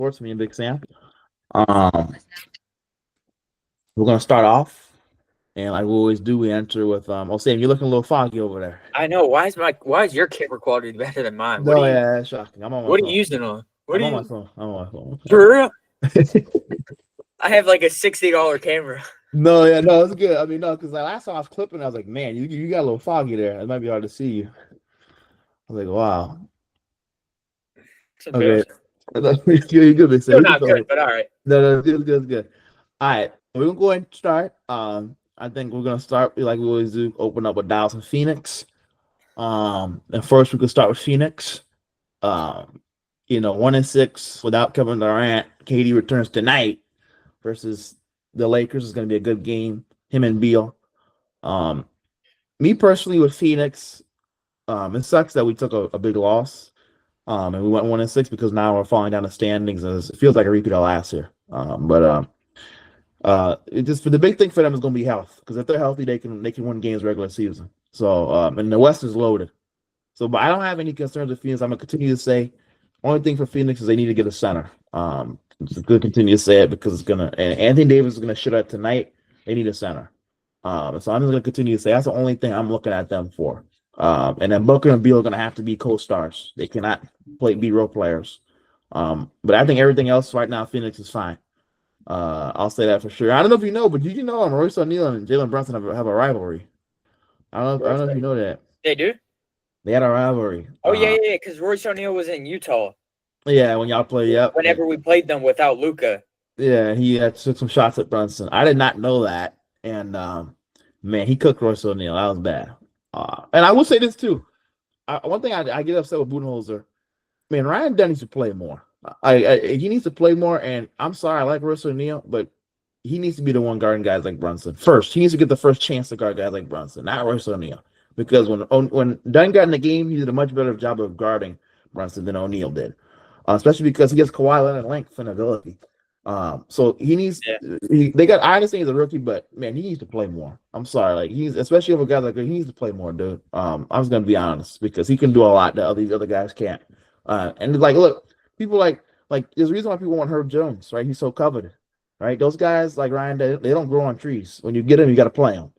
Sports. Me and Big Sam. Um, we're gonna start off, and like we always do, we enter with Oh, Sam, you're looking a little foggy over there. I know. Why is your camera quality better than mine? No, yeah, that's shocking. I'm on my What are you phone. using on? What I'm are on my you phone. I'm on my phone. for real? I have like a $60 camera. No, yeah, no, it's good. I mean, no, because like last time I was clipping, I was like, man, you got a little foggy there. It might be hard to see you. I was like, wow. It's Okay. embarrassing. You're good, Big Sam. Still We can not go. good, but all right. No, no, it's good, it's good, it's good. All right, we're gonna go ahead and start. I think we're gonna start like we always do, open up with Dallas and Phoenix. And first we could start with Phoenix. Um, 1-6 without Kevin Durant. KD returns tonight versus the Lakers is gonna be a good game. Him and Beal. Um, Me personally with Phoenix, it sucks that we took a big loss. And we went 1-6 because now we're falling down the standings. And it feels like a repeat of last year. It just for the big thing for them is going to be health because if they're healthy, they can win games regular season. So and the West is loaded. So, but I don't have any concerns with Phoenix. I'm gonna continue to say, only thing for Phoenix is they need to get a center. Just gonna continue to say it because it's gonna and Anthony Davis is gonna shut up tonight. They need a center. So I'm just gonna continue to say that's the only thing I'm looking at them for. And then Booker and Beal are gonna have to be co-stars. They cannot be role players. But I think everything else right now, Phoenix is fine. I'll say that for sure. I don't know if you know, but did you know Royce O'Neal and Jalen Brunson have a rivalry? I don't know if you know that. They do? They had a rivalry. Oh yeah. Because Royce O'Neal was in Utah Yeah, when y'all play, yep. whenever we played them without Luka. Yeah, he took some shots at Brunson. I did not know that. And man, he cooked Royce O'Neal. That was bad. And I will say this too. One thing I get upset with Budenholzer, man, Ryan Dunn needs to play more. He needs to play more. And I'm sorry, I like Royce O'Neal, but he needs to be the one guarding guys like Brunson first. He needs to get the first chance to guard guys like Brunson, not Royce O'Neal. Because when Dunn got in the game, he did a much better job of guarding Brunson than O'Neal did, especially because he gets Kawhi Leonard length and ability. So he needs. Yeah. They got. I understand he's a rookie, but man, he needs to play more. I'm sorry, like he's especially over guys like he needs to play more, dude. I was gonna be honest because he can do a lot that these other guys can't. And like, look, people like there's a reason why people want Herb Jones, right? He's so coveted, right? Those guys like Ryan, they don't grow on trees. When you get him, you got to play him.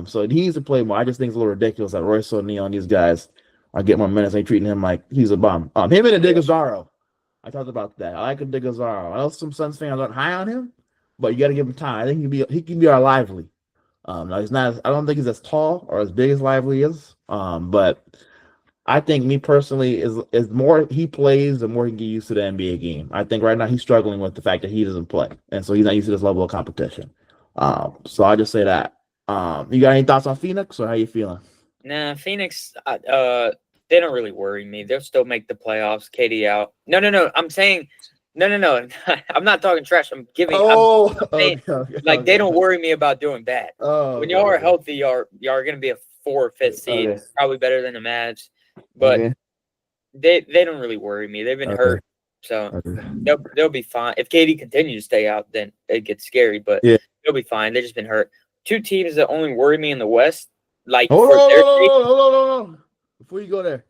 So he needs to play more. I just think it's a little ridiculous that Royce O'Neal and these guys are getting more minutes. They treating him like he's a bum. Him and Adigazaro. I talked about that. I like Adigazaro. I know some Suns fans aren't high on him, but you got to give him time. I think he can be our Lively. Now he's not. I don't think he's as tall or as big as Lively is. But I think me personally is more he plays, the more he can get used to the NBA game. I think right now he's struggling with the fact that he doesn't play, and so he's not used to this level of competition. So I just say that. You got any thoughts on Phoenix or how you feeling? Nah, Phoenix. They don't really worry me. They'll still make the playoffs. KD out. No. I'm saying, no. I'm not talking trash. I'm giving. I'm saying, like they don't worry me about doing bad. When y'all are healthy, y'all are gonna be a 4th or 5th seed, probably better than the Mavs. But they don't really worry me. They've been hurt, so they'll be fine. If KD continues to stay out, then it gets scary. But they'll be fine. They've just been hurt. 2 teams that only worry me in the West, like hold on. Before you go there,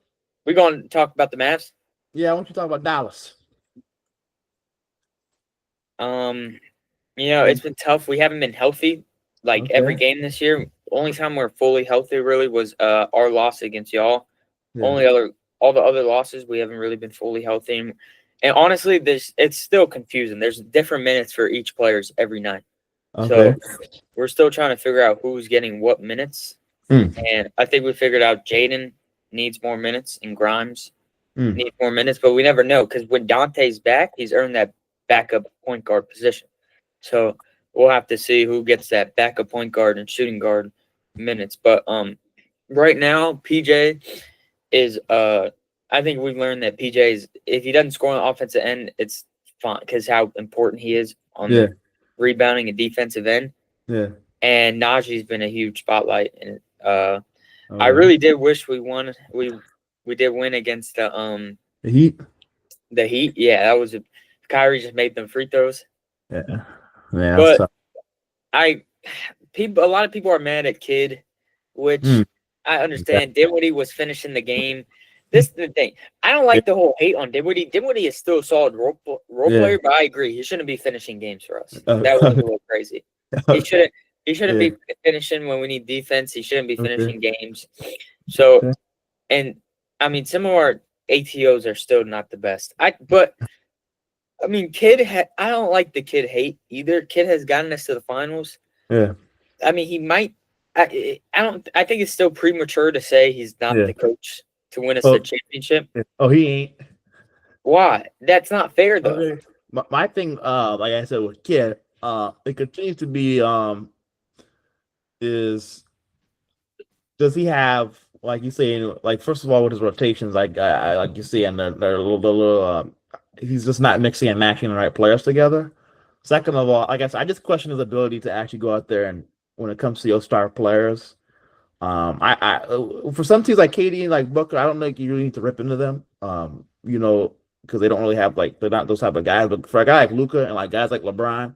we're going to talk about the Mavs. Yeah, I want you to talk about Dallas. It's been tough. We haven't been healthy like every game this year. Only time we're fully healthy really was our loss against y'all. Yeah. All the other losses we haven't really been fully healthy. And honestly, it's still confusing. There's different minutes for each players every night. So we're still trying to figure out who's getting what minutes. And I think we figured out Jaden needs more minutes and Grimes needs more minutes, but we never know because when Dante's back, he's earned that backup point guard position. So we'll have to see who gets that backup point guard and shooting guard minutes. But right now, PJ is I think we've learned that PJ is, if he doesn't score on the offensive end, it's fine because how important he is on the rebounding and defensive end. Yeah. And Najee's been a huge spotlight. And I really did wish we won. We did win against the Heat. The Heat. Yeah, that was Kyrie just made them free throws. Yeah. But a lot of people are mad at Kidd, which I understand. Dinwiddie was finishing the game. This is the thing. I don't like the whole hate on Dinwiddie. Dinwiddie is still a solid role Yeah. player, but I agree he shouldn't be finishing games for us. That was a little crazy. He shouldn't. He shouldn't Yeah. be finishing when we need defense. He shouldn't be Okay. finishing games. So, Okay. and I mean, some of our ATOs are still not the best. But I mean, I don't like the kid hate either. Kid has gotten us to the finals. Yeah. I mean, he might. I don't. I think it's still premature to say he's not Yeah. the coach to win us Oh, a championship. oh, he ain't. Why? That's not fair, though. Okay. My thing, like I said with Kid, it continues to be is does he have like you say like first of all with his rotations like you see and they're a little he's just not mixing and matching the right players together. Second of all, like I said, I just question his ability to actually go out there and when it comes to your star players. I for some teams like KD and like Booker, I don't think you really need to rip into them. Because they don't really have like they're not those type of guys. But for a guy like Luka and like guys like LeBron,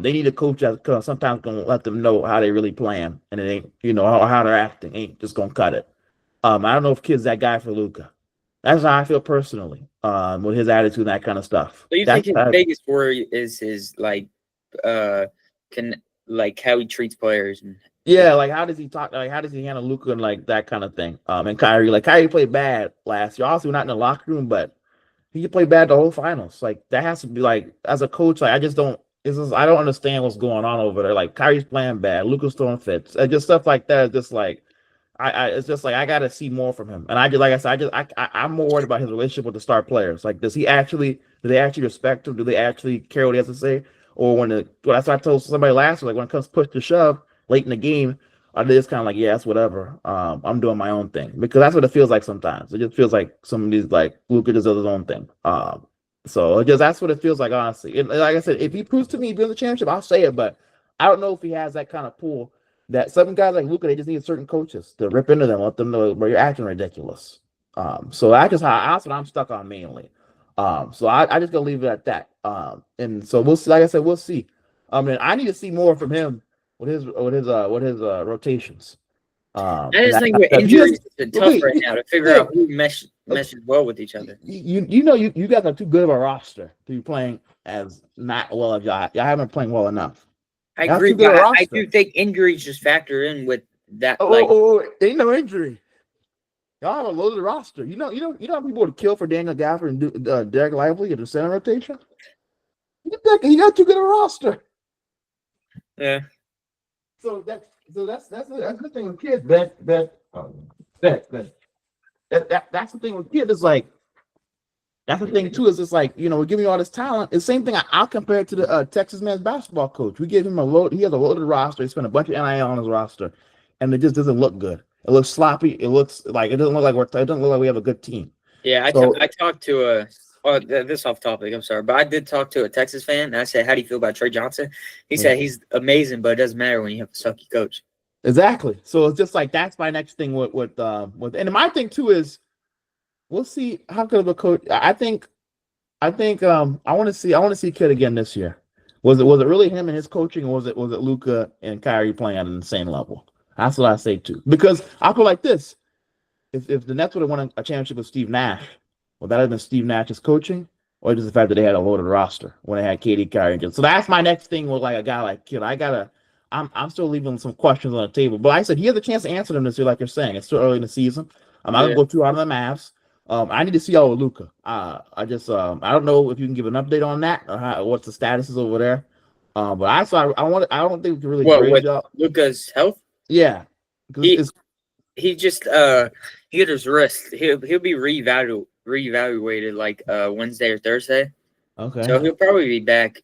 they need a coach that's sometimes gonna let them know how they really playing and it ain't how they're acting ain't just gonna cut it. I don't know if Kid's that guy for Luka. That's how I feel personally. With his attitude and that kind of stuff. So you think his biggest worry is his can like how he treats players and yeah, like how does he talk? Like how does he handle Luka and like that kind of thing? And Kyrie, like Kyrie played bad last year. Also, not in the locker room, but he played bad the whole finals. Like that has to be like as a coach. Like I just don't. I don't understand what's going on over there. Like Kyrie's playing bad, Luka's throwing fits, just stuff like that. Just like it's just like I gotta see more from him. And I just like I said, I'm more worried about his relationship with the star players. Like, do they actually respect him? Do they actually care what he has to say? Or that's what I told somebody last week. Like when it comes push to shove late in the game, I just kind of like, yeah, it's whatever. I'm doing my own thing because that's what it feels like sometimes. It just feels like some of these like Luka just does his own thing. So that's what it feels like, honestly. And like I said, if he proves to me he wins the championship, I'll say it. But I don't know if he has that kind of pull that some guys like Luka, they just need certain coaches to rip into them, let them know where you're acting ridiculous. So that's what I'm stuck on mainly. So I just gonna leave it at that. And so we'll see. Like I said, we'll see. And I need to see more from him with his rotations. I just think with injuries, it's tough right now to figure out who meshes well with each other. You guys are too good of a roster to be playing as not well as y'all. Y'all haven't been playing well enough. I agree, but I do think injuries just factor in with that. Ain't no injury. Y'all have a loaded roster. You know how people would kill for Daniel Gafford and Derek Lively in the center rotation. You got too good a roster. Yeah. So that's the thing with kids. That's the thing with kids. Is like that's the thing too. Is it's like we're giving you all this talent. It's the same thing. I'll compare it to the Texas men's basketball coach. We give him a load. He has a loaded roster. He spent a bunch of NIL on his roster, and it just doesn't look good. It looks sloppy. It looks like it doesn't look like it doesn't look like we have a good team. Yeah, I talked to this off topic. I'm sorry, but I did talk to a Texas fan. And I said, "How do you feel about Trey Johnson?" He said he's amazing, but it doesn't matter when you have a sucky coach. Exactly. So it's just like that's my next thing with and my thing too is we'll see how good of a coach. I think I want to see Kid again this year. Was it really him and his coaching, or was it Luka and Kyrie playing on the same level? That's what I say too. Because I feel like this: if the Nets would have won a championship with Steve Nash, would that have been Steve Nash's coaching, or just the fact that they had a loaded roster when they had KD, Kyrie, and Jim? So that's my next thing with like a guy like Kid. I'm still leaving some questions on the table, but like I said, he has a chance to answer them this year, like you're saying. It's still early in the season. I'm not gonna go too hard on the Mavs. I need to see all with Luka. I don't know if you can give an update on that or what the status is over there. But I don't think we can really grade up Luka's health. Yeah, he just he hit his wrist. He'll be reevaluated like Wednesday or Thursday. Okay. So he'll probably be back.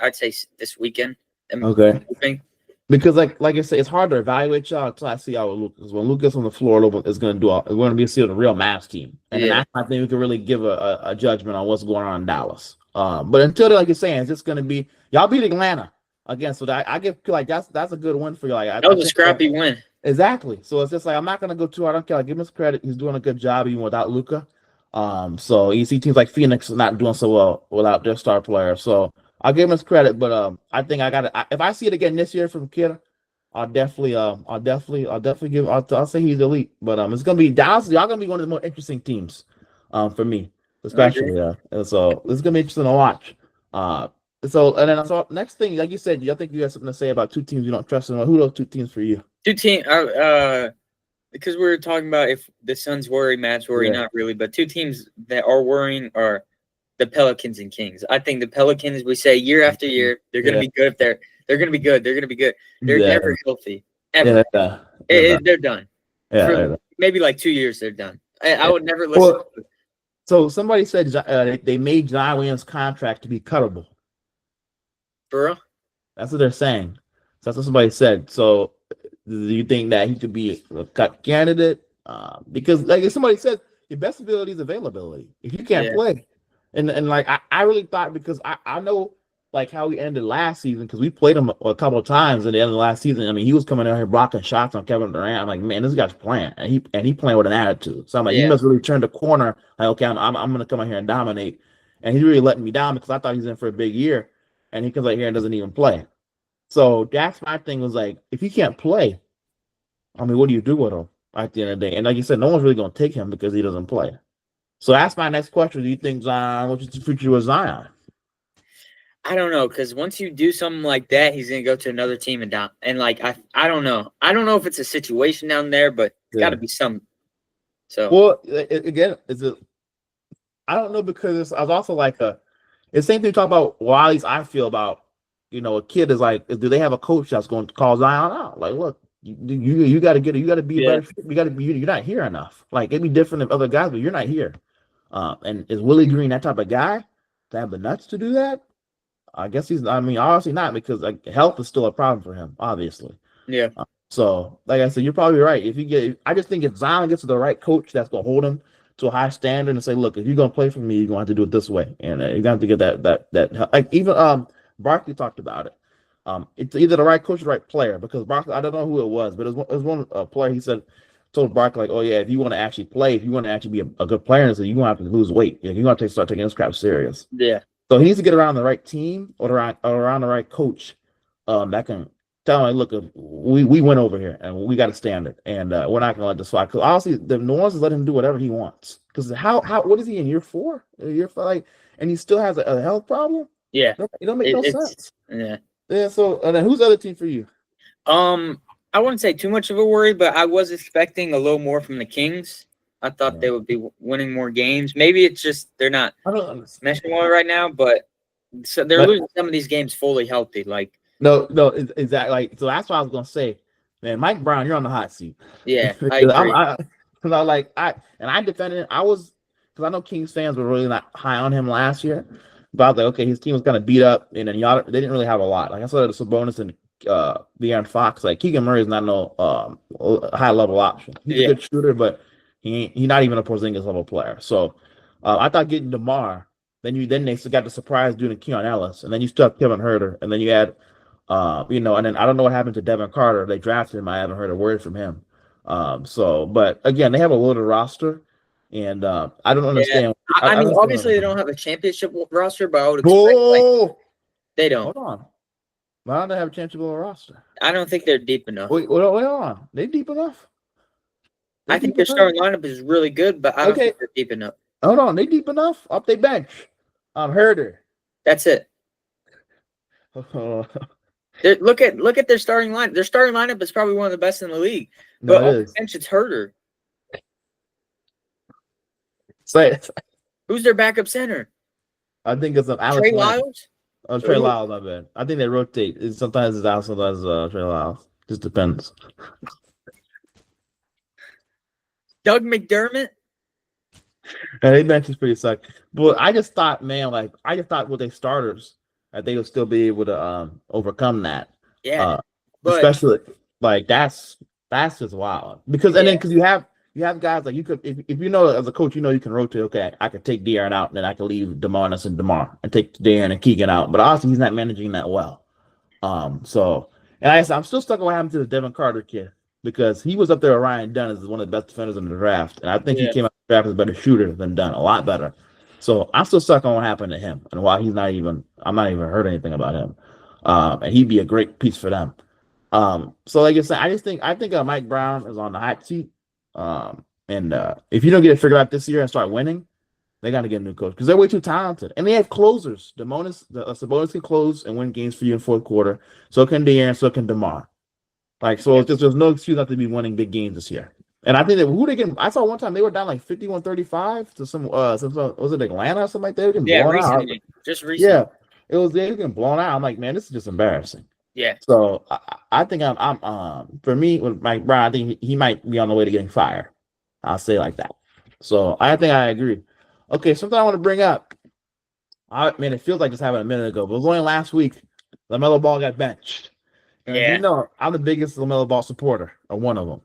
I'd say this weekend. Okay. Because like I said, it's hard to evaluate y'all until I see y'all with Luka. Because when Luka's on the floor, it's going to be a real Mavs team, and then I think we can really give a judgment on what's going on in Dallas. But until then, like you're saying, it's just going to be y'all beat Atlanta again. So I give like that's a good win for you. Like that was a scrappy win. Exactly. So it's just like I'm not going to go too hard. I don't care. Like, give him his credit. He's doing a good job even without Luka. So you see teams like Phoenix not doing so well without their star player. So I'll give him his credit, but I think if I see it again this year from Kid, I'll say he's elite, but it's gonna be Dallas. Y'all gonna be one of the more interesting teams, for me, I agree. especially. And so this is gonna be interesting to watch. Uh, so next thing, like you said, I think you have something to say about two teams you don't trust. Who are those two teams for you? Two team. Because we were talking about if the Suns worry, Mavs worry, Yeah, not really, but two teams that are worrying are the Pelicans and Kings. I think the Pelicans, we say year after year, they're going to yeah, be good if they're going to be good. They're going to be good. They're yeah, never healthy yeah. ever. They're done. They're done Yeah, for they're done. maybe like 2 years. They're done. I Yeah. would never listen. Well, so somebody said they made Zion Williams' contract to be cuttable. For real? That's what they're saying. So that's what somebody said. So do you think that he could be a cut candidate? Because like if somebody said, your best ability is availability. If you can't Yeah. play, and like I really thought because I know like how he ended last season because we played him a couple of times at the end of the last season. I mean, he was coming out here blocking shots on Kevin Durant. I'm like, man, this guy's playing, and he playing with an attitude. So I'm like, he Yeah. must really turn the corner. Like, okay, I'm gonna come out here and dominate, and he's really letting me down because I thought he's in for a big year, and he comes out here and doesn't even play. So that's my thing was like, if he can't play, I mean, what do you do with him at the end of the day? And like you said, no one's really going to take him because he doesn't play. So that's my next question. Do you think Zion, what's the future with Zion? I don't know, because once you do something like that, he's gonna go to another team and down. And like I don't know. I don't know if it's a situation down there, but it's got to be some. So Well, again, I don't know because I was also like it's the same thing talk about Wiley's I feel about a kid is like do they have a coach that's going to call Zion out? Like, look, you got to get it. You got to be a better. You got to be. You're not here enough. Like it'd be different if other guys, but you're not here. And is Willie Green that type of guy to have the nuts to do that? I guess he's. I mean, obviously not because like health is still a problem for him. Obviously. yeah. So, like I said, you're probably right. I just think if Zion gets to the right coach that's gonna hold him to a high standard and say, look, if you're gonna play for me, you're gonna have to do it this way, and you're gonna have to get that. Like even Barkley talked about it. It's either the right coach or the right player because Barkley, I don't know who it was, but it was one player. He said, told Barkley like, oh yeah, if you want to actually play, if you want to actually be a good player, so you're gonna have to lose weight. You're gonna have to start taking this crap serious. Yeah. So he needs to get around the right team or around the right coach that can tell him, look, we went over here and we got a standard, and we're not gonna let this fly. Because honestly, the New Orleans is letting him do whatever he wants. Because how what is he in year 4? Year 5, like, and he still has a health problem. Yeah. It don't make no sense. Yeah. Yeah. So and then who's the other team for you? I wouldn't say too much of a worry, but I was expecting a little more from the Kings. I thought they would be winning more games. Maybe it's just they're not meshing well right now, but so they're losing some of these games fully healthy. Like no, exactly. Like so that's what I was gonna say. Man, Mike Brown, you're on the hot seat. Yeah, I agree. I defended it. because I know Kings fans were really not high on him last year. But I was like, okay, his team was kind of beat up, and then y'all they didn't really have a lot. Like I saw the Sabonis and De'Aaron Fox. Like Keegan Murray is not no high level option. He's a good shooter, but he's not even a Porzingis level player. So I thought getting DeMar, then they still got the surprise doing Keon Ellis, and then you still have Kevin Huerter, and then you had and then I don't know what happened to Devin Carter. They drafted him. I haven't heard a word from him. But again, they have a loaded roster, and I don't understand. I mean, obviously they don't have a championship roster, but I would expect they don't. Hold on. Why don't they have a championship roster? I don't think they're deep enough. Wait, hold on. They deep enough? I think their starting lineup is really good, but I don't think they're deep enough. Hold on, they deep enough? Up they bench. Herder. That's it. Look at their starting line. Their starting lineup is probably one of the best in the league. But on the bench, it's Herder. Say it. Who's their backup center? I think it's Alex Trey Lyles. Oh, Trey Lyles, I bet. I think they rotate. Sometimes it's Alex, sometimes Trey Lyles. Just depends. Doug McDermott. And they bench is pretty suck. But I just thought, man, with their starters, that they would still be able to overcome that. Yeah. Especially like that's just wild. Because you have guys like you could if you know as a coach, you can rotate, okay, I could take De'Aaron out and then I could leave DeMarcus and DeMar and take De'Aaron and Keegan out. But honestly, he's not managing that well. So and I guess I'm still stuck on what happened to the Devin Carter kid. Because he was up there with Ryan Dunn as one of the best defenders in the draft. And I think he came out of the draft as a better shooter than Dunn, a lot better. So I'm still stuck on what happened to him and why I'm not even heard anything about him. And he'd be a great piece for them. So like I said, I think Mike Brown is on the hot seat. And if you don't get it figured out this year and start winning, they got to get a new coach because they're way too talented, and they have closers. Sabonis can close and win games for you in fourth quarter. So can De'Aaron, so can DeMar. Like so, Yeah. it's just, there's no excuse not to be winning big games this year. And I think that who they get. I saw one time they were down like 51-35 to some was it Atlanta or something like that? They were getting Yeah, blown out. recently. Just recently. Yeah, it was they were getting blown out. I'm like, man, this is just embarrassing. Yeah. So I think I'm for me with Mike Brown, I think he might be on the way to getting fired. I'll say it like that. So I think I agree. Okay, something I want to bring up. It feels like this happened a minute ago, but it was only last week. LaMelo Ball got benched. And Yeah. you know, I'm the biggest LaMelo Ball supporter, or one of them.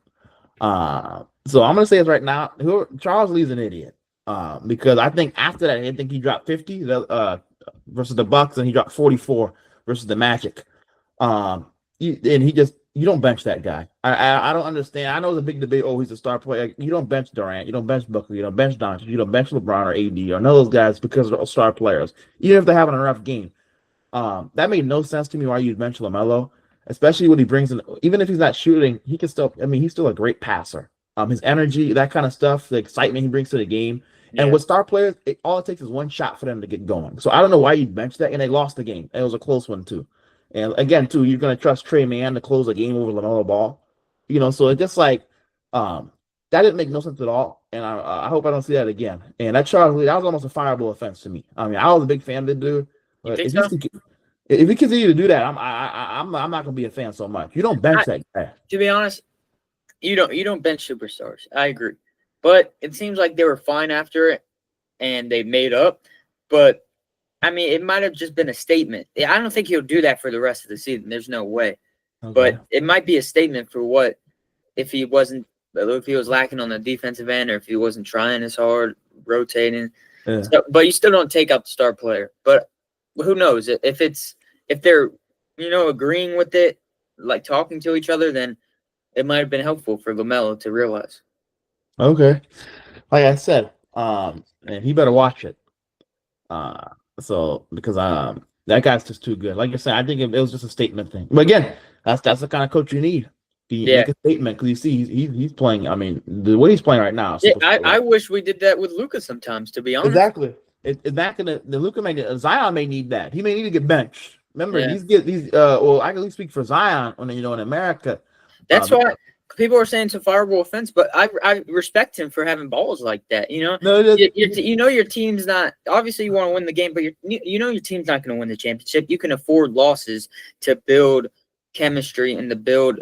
So I'm gonna say this right now. Charles Lee's an idiot. Because I think after that, I think he dropped 50 versus the Bucks, and he dropped 44 versus the Magic. You don't bench that guy. I don't understand. I know it's a big debate. Oh, he's a star player. You don't bench Durant. You don't bench Booker. You don't bench Doncic. You don't bench LeBron or AD or none of those guys because they're star players. Even if they're having a rough game. That made no sense to me why you'd bench LaMelo, especially when he brings in. Even if he's not shooting, he can still. I mean, he's still a great passer. His energy, that kind of stuff, the excitement he brings to the game. Yeah. And with star players, all it takes is one shot for them to get going. So I don't know why you'd bench that, and they lost the game. It was a close one too. And again, too, you're going to trust Trey Mann to close a game over LaMelo Ball. So it's just like that didn't make no sense at all. And I hope I don't see that again. And that Charles Lee, that was almost a fireable offense to me. I mean, I was a big fan of the dude. You think If he continue to do that, I'm not going to be a fan so much. You don't bench that guy. To be honest, you don't bench superstars. I agree. But it seems like they were fine after it, and they made up. But I mean, it might have just been a statement. I don't think he'll do that for the rest of the season. There's no way. Okay. But it might be a statement for what if he was lacking on the defensive end, or if he wasn't trying as hard, rotating. Yeah. So, but you still don't take out the star player. But who knows if they're agreeing with it, like talking to each other, then it might have been helpful for LaMelo to realize. Okay, like I said, and he better watch it. So because that guy's just too good. Like I said, I think it was just a statement thing. But again, that's the kind of coach you need. Make a statement because you see he's playing. I mean, the way he's playing right now. Yeah, I wish we did that with Luka sometimes. To be honest, exactly. It's not gonna. The Luka Zion may need that. He may need to get benched. Remember, these. Well, I can at least speak for Zion in America. That's why. People are saying it's a fireable offense, but I respect him for having balls like that. Your team's not obviously you want to win the game, but your team's not going to win the championship. You can afford losses to build chemistry and to build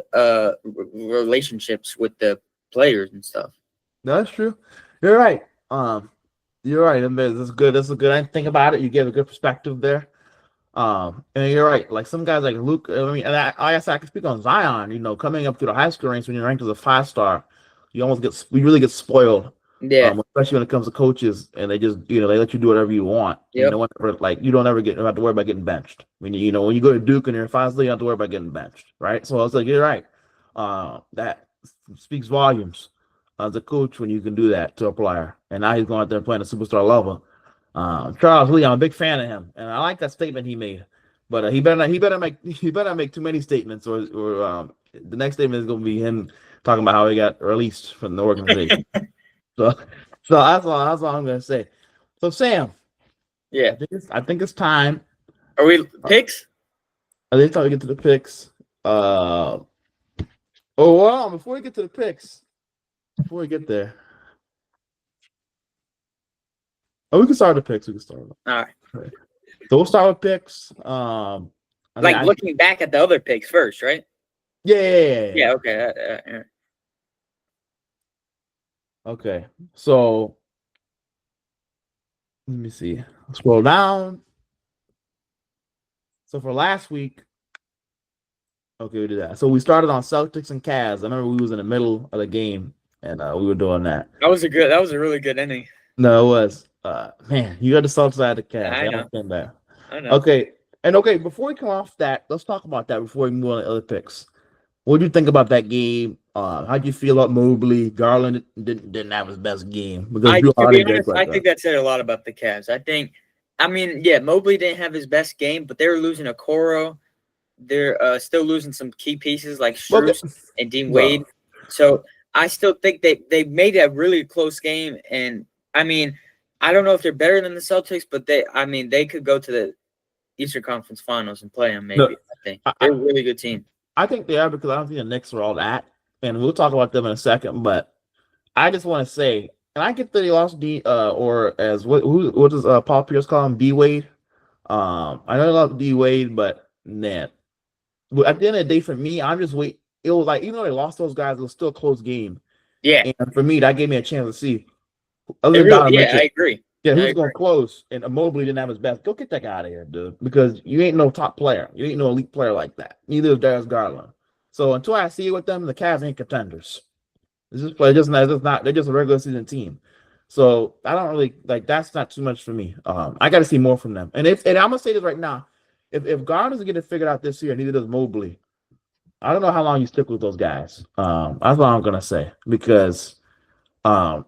relationships with the players and stuff. That's true. You're right. You're right. That's good. That's a good. I didn't think about it. You gave a good perspective there. And you're right. Like some guys like Luke. I mean, and I guess I can speak on Zion. Coming up through the high school ranks when you're ranked as a 5-star, you really get spoiled. Yeah. Especially when it comes to coaches, and they just they let you do whatever you want. Yep. You don't ever have to worry about getting benched. When you go to Duke and you're 5-star, you don't have to worry about getting benched, right? So I was like, you're right. That speaks volumes as a coach when you can do that to a player. And now he's going out there playing a superstar level. Charles Lee, I'm a big fan of him, and I like that statement he made. But he better not make too many statements, or the next statement is going to be him talking about how he got released from the organization. so that's all I'm going to say. So Sam, yeah, I think it's time. Are we picks? I think it's time to get to the picks. Before we get to the picks, before we get there. Oh, we can start with picks. All right. So we'll start with picks. Looking back at the other picks first, right? Yeah. Okay. Okay. So let me see. Scroll down. So for last week, okay, we did that. So we started on Celtics and Cavs. I remember we was in the middle of the game, and we were doing that. That was a really good inning. No, it was. Man, you got the Celtics out of the Cavs. I know. Okay. Before we come off that, let's talk about that before we move on to other picks. What did you think about that game? How'd you feel about Mobley? Garland didn't have his best game. I think that said a lot about the Cavs. Mobley didn't have his best game, but they were losing Okoro. they're still losing some key pieces like Well, Struce and Dean no. Wade. So I still think they made a really close game. And I mean, I don't know if they're better than the Celtics, but they could go to the Eastern Conference Finals and play them. No, Maybe I think they're a really good team. I think they are because I don't think the Knicks are all that, and we'll talk about them in a second. But I just want to say, and I get that they lost D or as what does Paul Pierce call him, D Wade. I know they lost D Wade, but man, at the end of the day, for me, I'm just wait. It was like even though they lost those guys, it was still a close game. Yeah, and for me, that gave me a chance to see. Other than Donovan Mitchell, I agree. yeah, who's going to close? And Mobley didn't have his best. Go get that guy out of here, dude. Because you ain't no top player. You ain't no elite player like that. Neither is Darius Garland. So until I see it with them, the Cavs ain't contenders. It's just play. Just not. They're just a regular season team. So I don't really like. That's not too much for me. I got to see more from them. And I'm gonna say this right now. If Garland doesn't get it figured out this year, neither does Mobley. I don't know how long you stick with those guys. That's what I'm gonna say because I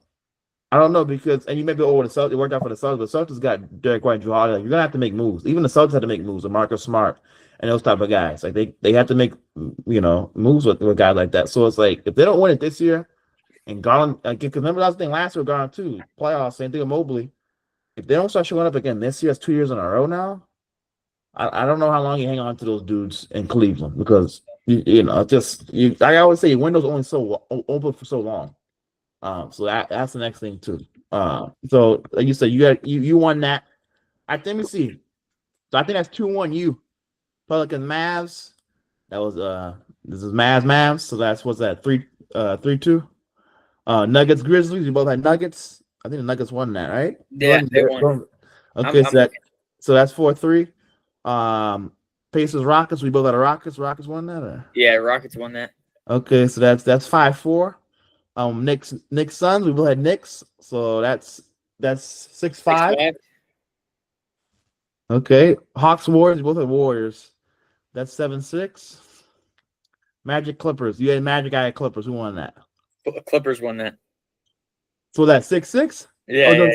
don't know because and you may be over the Celtics. It worked out for the Celtics, but Celtics got Derek White, Drew Holiday. Like, you're gonna have to make moves. Even the Celtics had to make moves. With Marcus Smart and those type of guys. Like they have to make moves with guys like that. So it's like if they don't win it this year, and Garland, because remember that was the thing last year with Garland too, playoffs. Same thing with Mobley. If they don't start showing up again this year, it's 2 years in a row now. I don't know how long you hang on to those dudes in Cleveland because I always say your window's only so open for so long. So that's the next thing too. So like you said, you won that. Let me see. So I think that's 2-1 you. Pelicans Mavs. That was this is Mavs. So what's that? 3-2. Nuggets Grizzlies. You both had Nuggets. I think the Nuggets won that, right? Yeah, they won. Okay, so that's 4-3. Pacers Rockets. We both had a Rockets. Rockets won that. Or? Yeah, Rockets won that. Okay, so that's 5-4. Knicks Suns. We both had Knicks, so that's 6-5. Okay, Hawks Warriors. We both had Warriors. That's 7-6. Magic Clippers. You had Magic. I had Clippers. Who won that? Clippers won that. So that's 6-6. Yeah,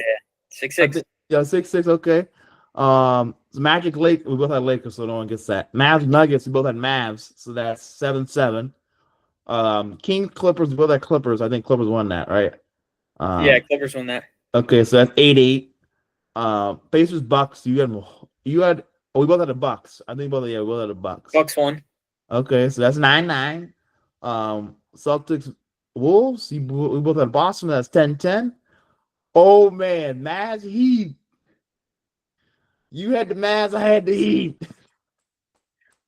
6-6. Yeah, 6-6. Okay. Magic Lake. We both had Lakers, so no one gets that. Mavs Nuggets. We both had Mavs, so that's 7-7. King Clippers. We both had Clippers. I think Clippers won that, right? Yeah, Clippers won that. Okay, so that's 8-8. Pacers Bucks. We both had the Bucks. I think we both had the Bucks. Bucks won. Okay, so that's 9-9. Celtics Wolves. We both had Boston. That's 10-10. Oh man, Mavs Heat. You had the Mavs. I had the Heat.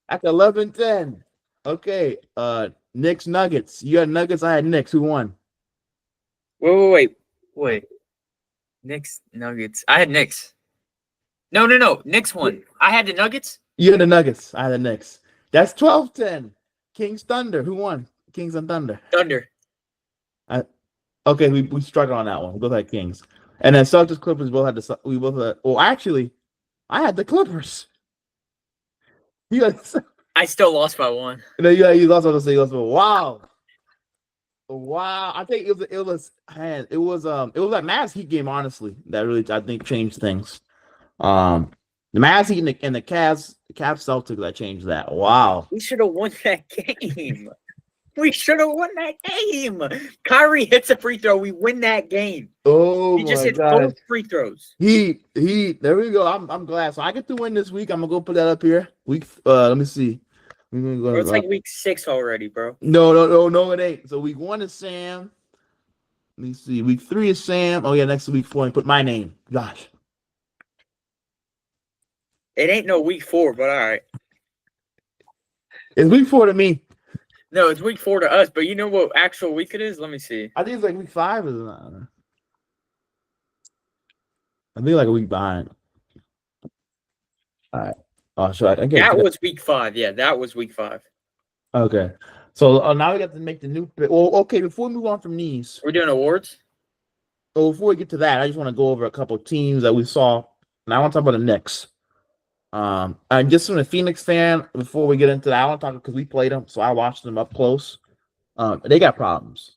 That's 11-10. Okay. Knicks Nuggets. You had Nuggets. I had Knicks. Who won? Wait. Knicks Nuggets. I had Knicks. No. Knicks won. I had the Nuggets. You had the Nuggets. I had the Knicks. That's 12-10. Kings Thunder. Who won? Kings and Thunder. Thunder. Okay, we struggled on that one. We both had Kings. And then Celtics Clippers we both had well actually I had the Clippers. I still lost by 1. You lost by wow. Wow. I think it was that Mavs Heat game, honestly, that really I think changed things. The Mavs Heat and the Cavs Celtics that changed that. Wow. We should have won that game. Kyrie hits a free throw. We win that game. Oh, he just hit both free throws. Heat. There we go. I'm glad. So I get to win this week. I'm gonna go put that up here. Let me see. Bro, it's like week 6 already, bro. No, it ain't. So week 1 is Sam. Let me see. Week 3 is Sam. Oh yeah, next week 4. Put my name. Gosh. It ain't no week 4, but all right. It's week 4 to me. No, it's week 4 to us, but you know what actual week it is? Let me see. I think it's like week 5, isn't it? I think like a week behind. All right. Oh, sure. That was week 5. Yeah, that was week 5. Okay. So now we got to make the new. Well, okay. Before we move on from these, we're doing awards. So before we get to that, I just want to go over a couple of teams that we saw. And I want to talk about the Knicks. And just from a Phoenix fan, before we get into that, I want to talk because we played them, so I watched them up close. They got problems.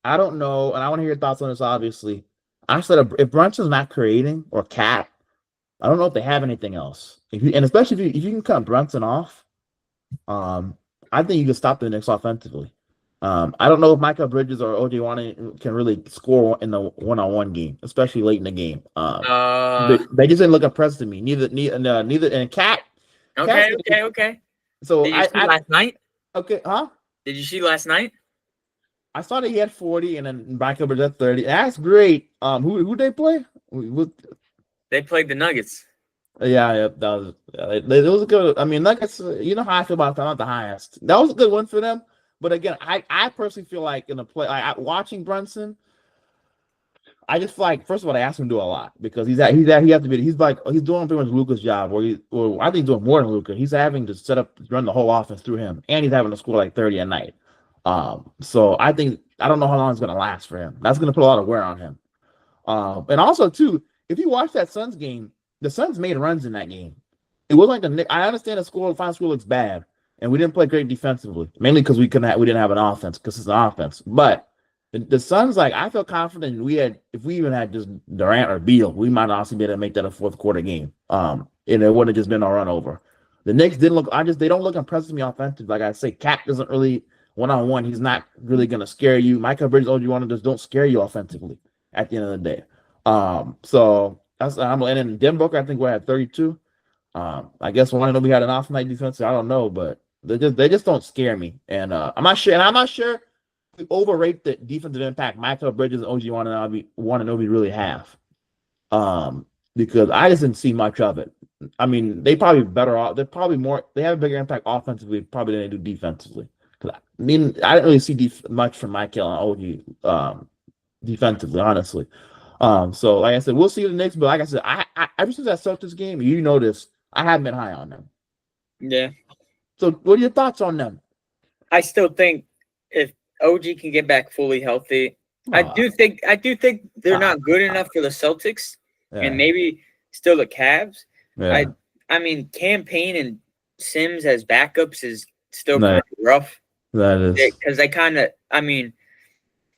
I don't know, and I want to hear your thoughts on this. Obviously, I said if Brunson's not creating or Cat, I don't know if they have anything else. And especially if you can cut Brunson off, I think you can stop the Knicks offensively. I don't know if Michael Bridges or OJ Wan can really score in the one-on-one game, especially late in the game. They just didn't look impressive to me. Neither, and Cat's Okay. so Did you see last night? Okay, huh? Did you see last night? I saw that he had 40 and then Michael Bridges had 30. That's great. Who they play? They played the Nuggets. Yeah, that was it was a good. I mean, Nuggets. You know how I feel about them, not the highest. That was a good one for them. But again, I personally feel like in the play, watching Brunson, I just feel like first of all, they asked him to do a lot because he has to be. He's doing pretty much Luka's job, I think he's doing more than Luka. He's having to run the whole offense through him, and he's having to score like 30 a night. So I don't know how long it's going to last for him. That's going to put a lot of wear on him. And also too, if you watch that Suns game, the Suns made runs in that game. It wasn't like I understand the final score looks bad, and we didn't play great defensively, mainly because we didn't have an offense, because it's an offense. But the Suns, like, I feel confident if we even had just Durant or Beal, we might honestly be able to make that a fourth quarter game. And it would have just been a run over. The Knicks didn't look. They don't look impressive to me offensive. Like I say, Cat doesn't really one-on-one. He's not really gonna scare you. Michael Bridges, OG1 just don't scare you offensively at the end of the day. So I'm in Devin Booker. I think we're at 32. I guess one of them we had an off night defense. I don't know, but they just don't scare me. And I'm not sure we overrate the defensive impact Michael Bridges and OG1 and Obi really have. Because I just didn't see much of it. I mean, they probably better off. They have a bigger impact offensively probably than they do defensively. I didn't really see much from Michael and OG defensively, honestly. So like I said, we'll see the Knicks, but like I said, I ever since I Celtics game, you notice I haven't been high on them. Yeah. So what are your thoughts on them? I still think if OG can get back fully healthy, I do think they're not good enough for the Celtics, and maybe still the Cavs. Yeah. I mean, Campaign and Sims as backups is still kind of rough. That is because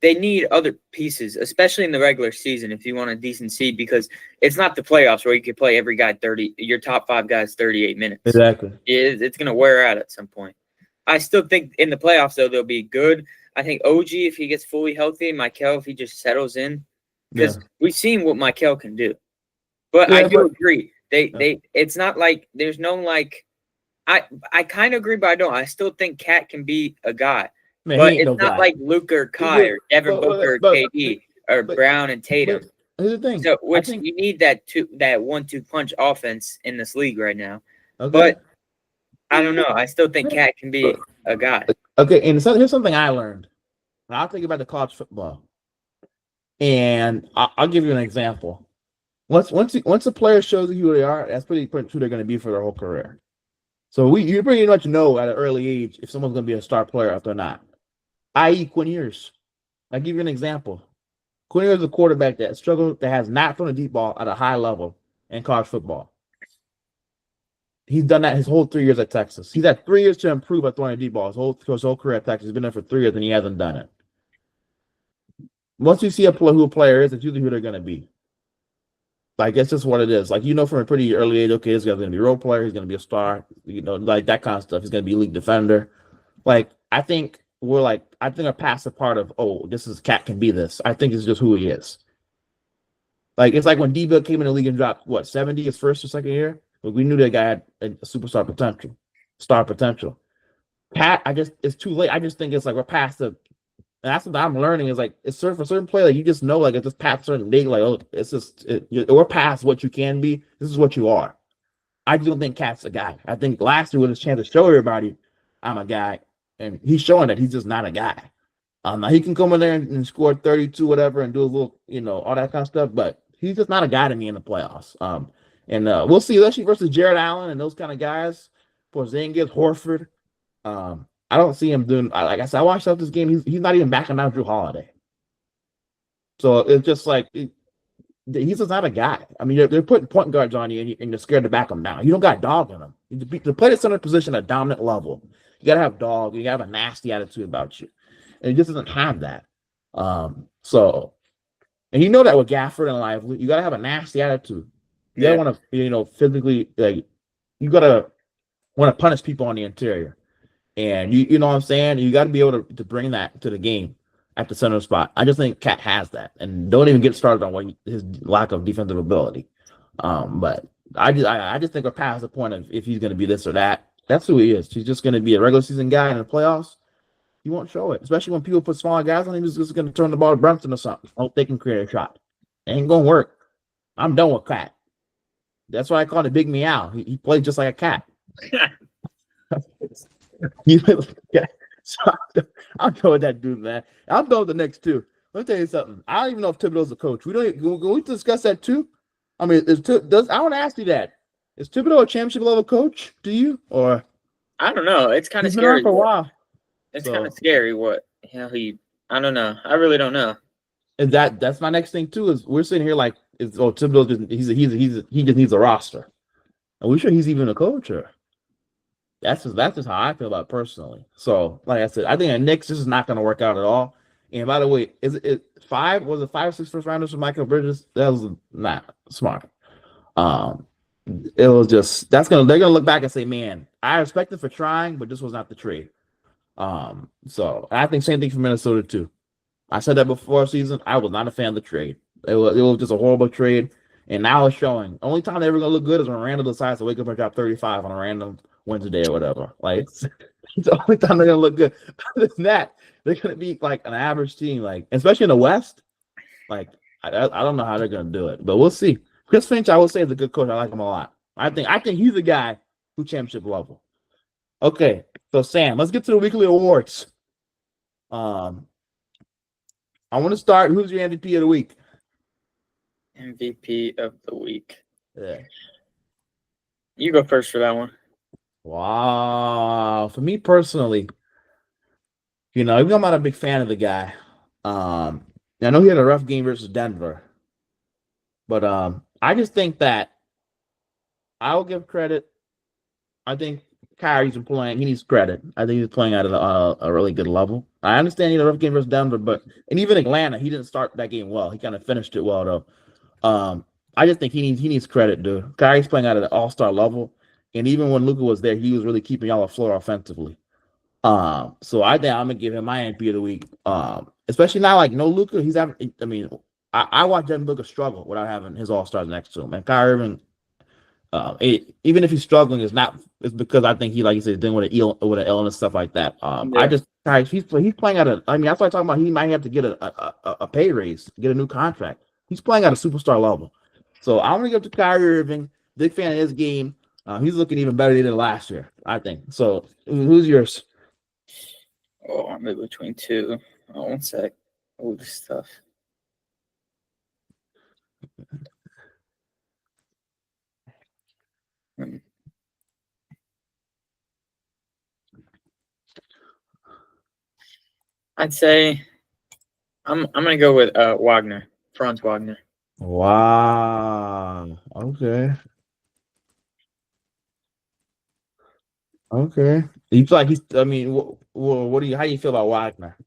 they need other pieces, especially in the regular season, if you want a decent seed, because it's not the playoffs where you can play every guy your top 5 guys 38 minutes. Exactly. It's going to wear out at some point. I still think in the playoffs, though, they'll be good. I think OG, if he gets fully healthy, Michael, if he just settles in, because we've seen what Michael can do. But I do agree. It's not like there's no like. I kind of agree, but I don't. I still think Cat can be a guy. Man, but it's not like Luka or Kai or Devin Booker or KD or Brown and Tatum. Here's the thing. So you need that 1-2 punch offense in this league right now. Okay. But I don't know. I still think Cat can be a guy. Okay, and here's something I learned. I'll think about the college football, and I'll give you an example. Once a player shows you who they are, that's pretty who they're going to be for their whole career. So you pretty much know at an early age if someone's going to be a star player if they're not. I.e. Quinn Ewers. I'll give you an example. Quinn Ewers is a quarterback that has not thrown a deep ball at a high level in college football. He's done that his whole 3 years at Texas. He's had 3 years to improve at throwing a deep ball. His whole career at Texas. He's been there for 3 years and he hasn't done it. Once you see who a player is, it's usually who they're going to be. Like, it's just what it is. Like, from a pretty early age, okay, this guy's going to be a role player. He's going to be a star. Like that kind of stuff. He's going to be a league defender. Like, I think we're past the part of, this is Cat can be this. I think it's just who he is. Like, it's like when D-Bill came in the league and dropped, 70 his first or second year? But we knew that guy had a superstar potential, star potential. Cat, it's too late. I just think it's like we're past the, and that's what I'm learning is like, it's for certain play, like you just know, like it's just past certain league, like, we're past what you can be. This is what you are. I just don't think Cat's a guy. I think last year was his chance to show everybody I'm a guy, and he's showing that he's just not a guy. Now he can come in there and score 32, whatever, and do a little, all that kind of stuff, but he's just not a guy to me in the playoffs. And we'll see, especially versus Jared Allen and those kind of guys. Porzingis, Horford. I don't see him doing. Like I said, I watched out this game. He's not even backing down Drew Holiday. So it's just like he's just not a guy. I mean, they're putting point guards on you, and you're scared to back them down. You don't got dog in them. To play the center position at a dominant level, you gotta have dog. You gotta have a nasty attitude about you, and he just doesn't have that. So, and you know that with Gafford and Lively, you gotta have a nasty attitude. You gotta want to, physically, like, you gotta want to punish people on the interior. And you know what I'm saying? You got to be able to bring that to the game at the center spot. I just think Cat has that. And don't even get started on his lack of defensive ability. But I just think we're past the point of if he's going to be this or that. That's who he is. He's just going to be a regular season guy in the playoffs. He won't show it, especially when people put smaller guys on him. He's just going to turn the ball to Brunson or something. Hope they can create a shot. It ain't going to work. I'm done with Cat. That's why I call it Big Meow. He plays just like a cat. Yeah. So I don't know what that dude, man. I'm done with the next two. Let me tell you something. I don't even know if Thibodeau's a coach. Can we discuss that too? I mean, I want to ask you that. Is Thibodeau a championship level coach to you, or I don't know. It's kind of he's been around scary. for a while? It's kind of scary what he. I don't know. I really don't know. And that's my next thing too. Is we're sitting here like, Thibodeau he just needs a roster. Are we sure he's even a coach? Or that's just how I feel about it personally. So, like I said, I think at Knicks this is not going to work out at all. And by the way, is it 5? Was it 5 or 6 first rounders for Michael Bridges? That was not smart. It was just they're gonna look back and say, man, I respect it for trying, but this was not the trade. So I think same thing for Minnesota too. I said that before season. I was not a fan of the trade. It was just a horrible trade, and now it's showing. Only time they're ever gonna look good is when Randall decides to wake up and drop 35 on a random Wednesday or whatever. Like it's the only time they're gonna look good. Other than that, they're gonna be like an average team. Like especially in the West. Like I don't know how they're gonna do it, but we'll see. Chris Finch, I would say, is a good coach. I like him a lot. I think he's a guy who championship level. Okay, so Sam, let's get to the weekly awards. I want to start. Who's your MVP of the week? MVP of the week. Yeah. You go first for that one. Wow. For me personally, even though I'm not a big fan of the guy, I know he had a rough game versus Denver, but I just think that I'll give credit. I think Kyrie's been playing. He needs credit. I think he's playing at a really good level. I understand he had a rough game versus Denver, and even Atlanta, he didn't start that game well. He kind of finished it well though. I just think he needs credit, dude. Kyrie's playing at an all-star level, and even when Luka was there, he was really keeping y'all afloat offensively. So I think I'm gonna give him my MVP of the week. Especially now, like no Luka, he's having. I mean, I watched Devin Booker struggle without having his all-stars next to him, and Kyrie Irving. Even if he's struggling, it's because I think he, like you said, dealing with an illness, stuff like that. I just he's playing at a. I mean, that's why I'm talking about. He might have to get a pay raise, get a new contract. He's playing at a superstar level. So I'm gonna give to Kyrie Irving. Big fan of his game. He's looking even better than last year, I think. So who's yours? Oh, I'm in between two. Oh, one sec. Oh, this stuff. I'd say I'm gonna go with Wagner, Franz Wagner. Wow. Okay. Okay. You feel like he's. I mean, what do you? How do you feel about Wagner?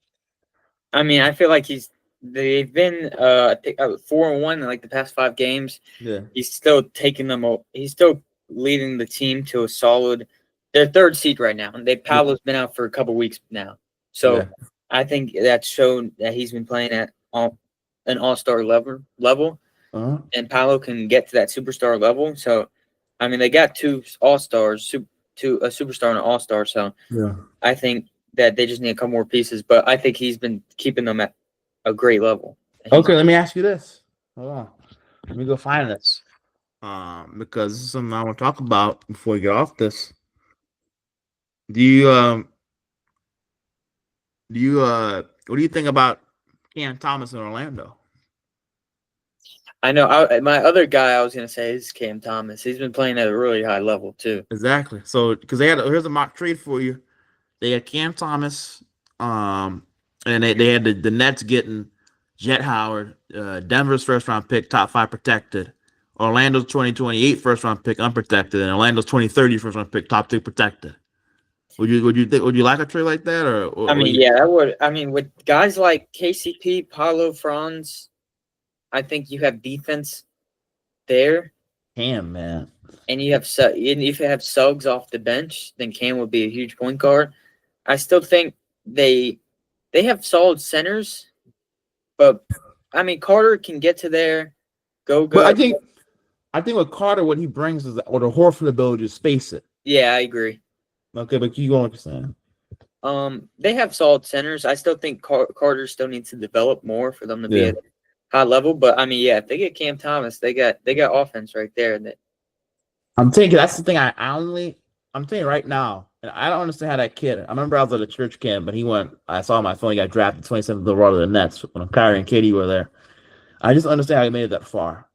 I mean, I feel like they've been 4-1 in like the past 5 games. Yeah. He's still taking them. He's still leading the team to a solid. They're 3rd seed right now, and Paolo's been out for a couple weeks now. So I think that's shown that he's been playing at an all-star level, and Paolo can get to that superstar level. So, I mean, they got 2 all-stars, to a superstar and an all-star. So, I think that they just need a couple more pieces, but I think he's been keeping them at a great level. Okay, let me ask you this. Hold on. Let me go find this. Because this is something I want to talk about before we get off this. Do you what do you think about Cam Thomas in Orlando? I know my other guy I was gonna say is Cam Thomas. He's been playing at a really high level too. Exactly. So because here's a mock trade for you. They had Cam Thomas, and they had the Nets getting Jet Howard, Denver's first round pick, top 5 protected, Orlando's 2028 first round pick unprotected, and Orlando's 2030 first round pick, top 2 protected. Would you like a trade like that or I mean, yeah, I would. I mean, with guys like KCP, Paulo, Franz, I think you have defense there. Cam, man. And if you have Suggs off the bench, then Cam would be a huge point guard. I still think they have solid centers, but I mean Carter can get to there, go But good. I think with Carter, what he brings is or the Horford ability to space it. Yeah, I agree. Okay, but keep going what you're saying. They have solid centers. I still think Carter still needs to develop more for them to be Yeah. at high level. But I mean, yeah, if they get Cam Thomas, they got offense right there. That I'm thinking that's the thing. I'm telling you right now, and I don't understand how that kid. I remember I was at a church camp, but he went. I saw on my phone he got drafted 27th overall to the Nets when Kyrie and Katie were there. I just understand how he made it that far.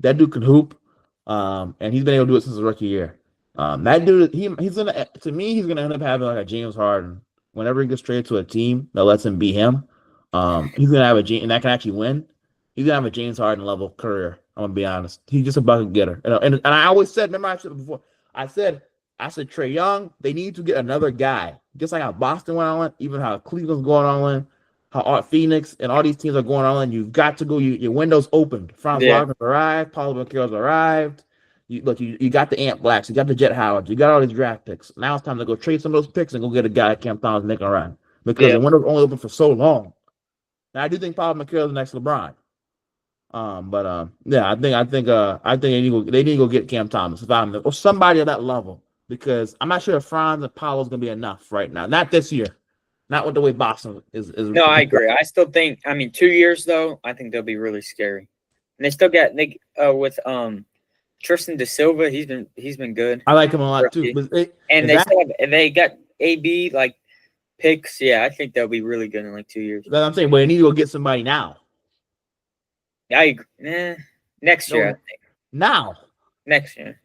That dude can hoop, and he's been able to do it since his rookie year. That dude, he's gonna to me, he's gonna end up having like a James Harden. Whenever he gets traded to a team that lets him be him, he's gonna have a James, and that can actually win. He's gonna have a James Harden level career. I'm gonna be honest. He's just a bucket getter, and I always said, remember I said before, I said Trae Young, they need to get another guy, just like how Boston went on, even how Cleveland's going on, how Art Phoenix and all these teams are going on, and you've got to go. Your window's opened. Franz yeah, Wagner's arrived. Paulo Banchero's arrived. You got the Ant Blacks. You got the Jet Howards. You got all these draft picks. Now it's time to go trade some of those picks and go get a guy like Cam Thomas making a run because yeah, the window's only open for so long. Now I do think Paulo Banchero's the next LeBron. Yeah, I think they need to go get Cam Thomas if I'm or somebody at that level because I'm not sure if Franz and Paulo's gonna be enough right now. Not this year. Not with the way Boston is. no, I agree. I still think. I mean, 2 years though, I think they'll be really scary. And they still got with Tristan Da Silva. He's been good. I like him a lot too. But They got AB like picks. Yeah, I think they'll be really good in like 2 years. I'm saying, but they need to go get somebody now. Next year, I think. Now. Next year.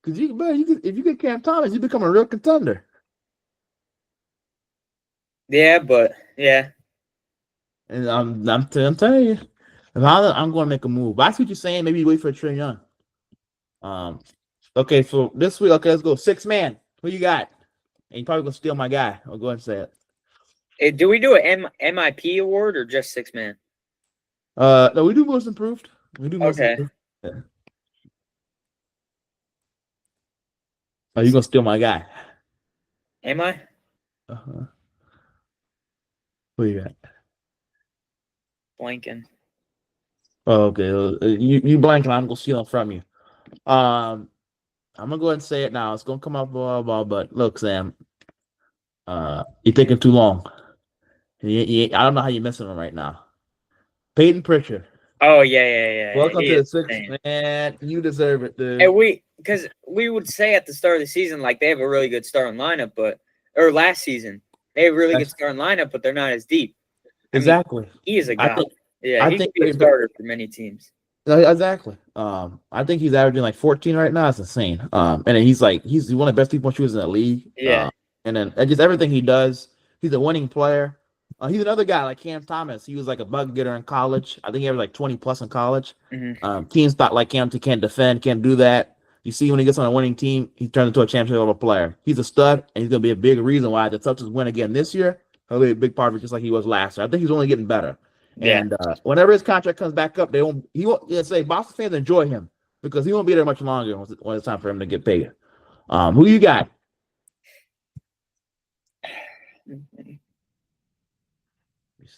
Because if you get Cam Thomas, you become a real contender. Yeah, but yeah. And I'm telling you, I'm going to make a move. But I see what you're saying. Maybe wait for Trae Young. Okay, so this week, let's go 6-man. Who you got? And you're probably gonna steal my guy. I'll go ahead and say it. Hey, do we do an MIP award or just 6-man? No, we do most improved. We do most improved. Yeah. Oh, you gonna steal my guy? Am I? Who you got? Blanking. Oh, okay. You blanking. I'm gonna steal him from you. I'm gonna go ahead and say it now. It's gonna come up blah blah. But look, Sam. You're taking too long. I don't know how you're missing him right now. Peyton Pritchard. Oh yeah. Welcome to the 6-man. You deserve it, dude. And because we would say at the start of the season, like they have a really good starting lineup, or last season they have a really good starting lineup, but they're not as deep. Exactly. He is a guy. He could be a starter for many teams. Exactly. I think he's averaging like 14 right now. It's insane. And then he's one of the best 3-point shooters in the league. Yeah. And then just everything he does, he's a winning player. He's another guy like Cam Thomas. He was like a bucket getter in college. I think he averaged like 20 plus in college. Mm-hmm. Teams thought like Cam can't defend, can't do that. You see, when he gets on a winning team, he turns into a championship level player. He's a stud, and he's gonna be a big reason why the Celtics win again this year. He'll be a big part of it, just like he was last year. I think he's only getting better. Yeah. And whenever his contract comes back up, he won't say Boston fans enjoy him because he won't be there much longer when it's time for him to get paid. Who you got?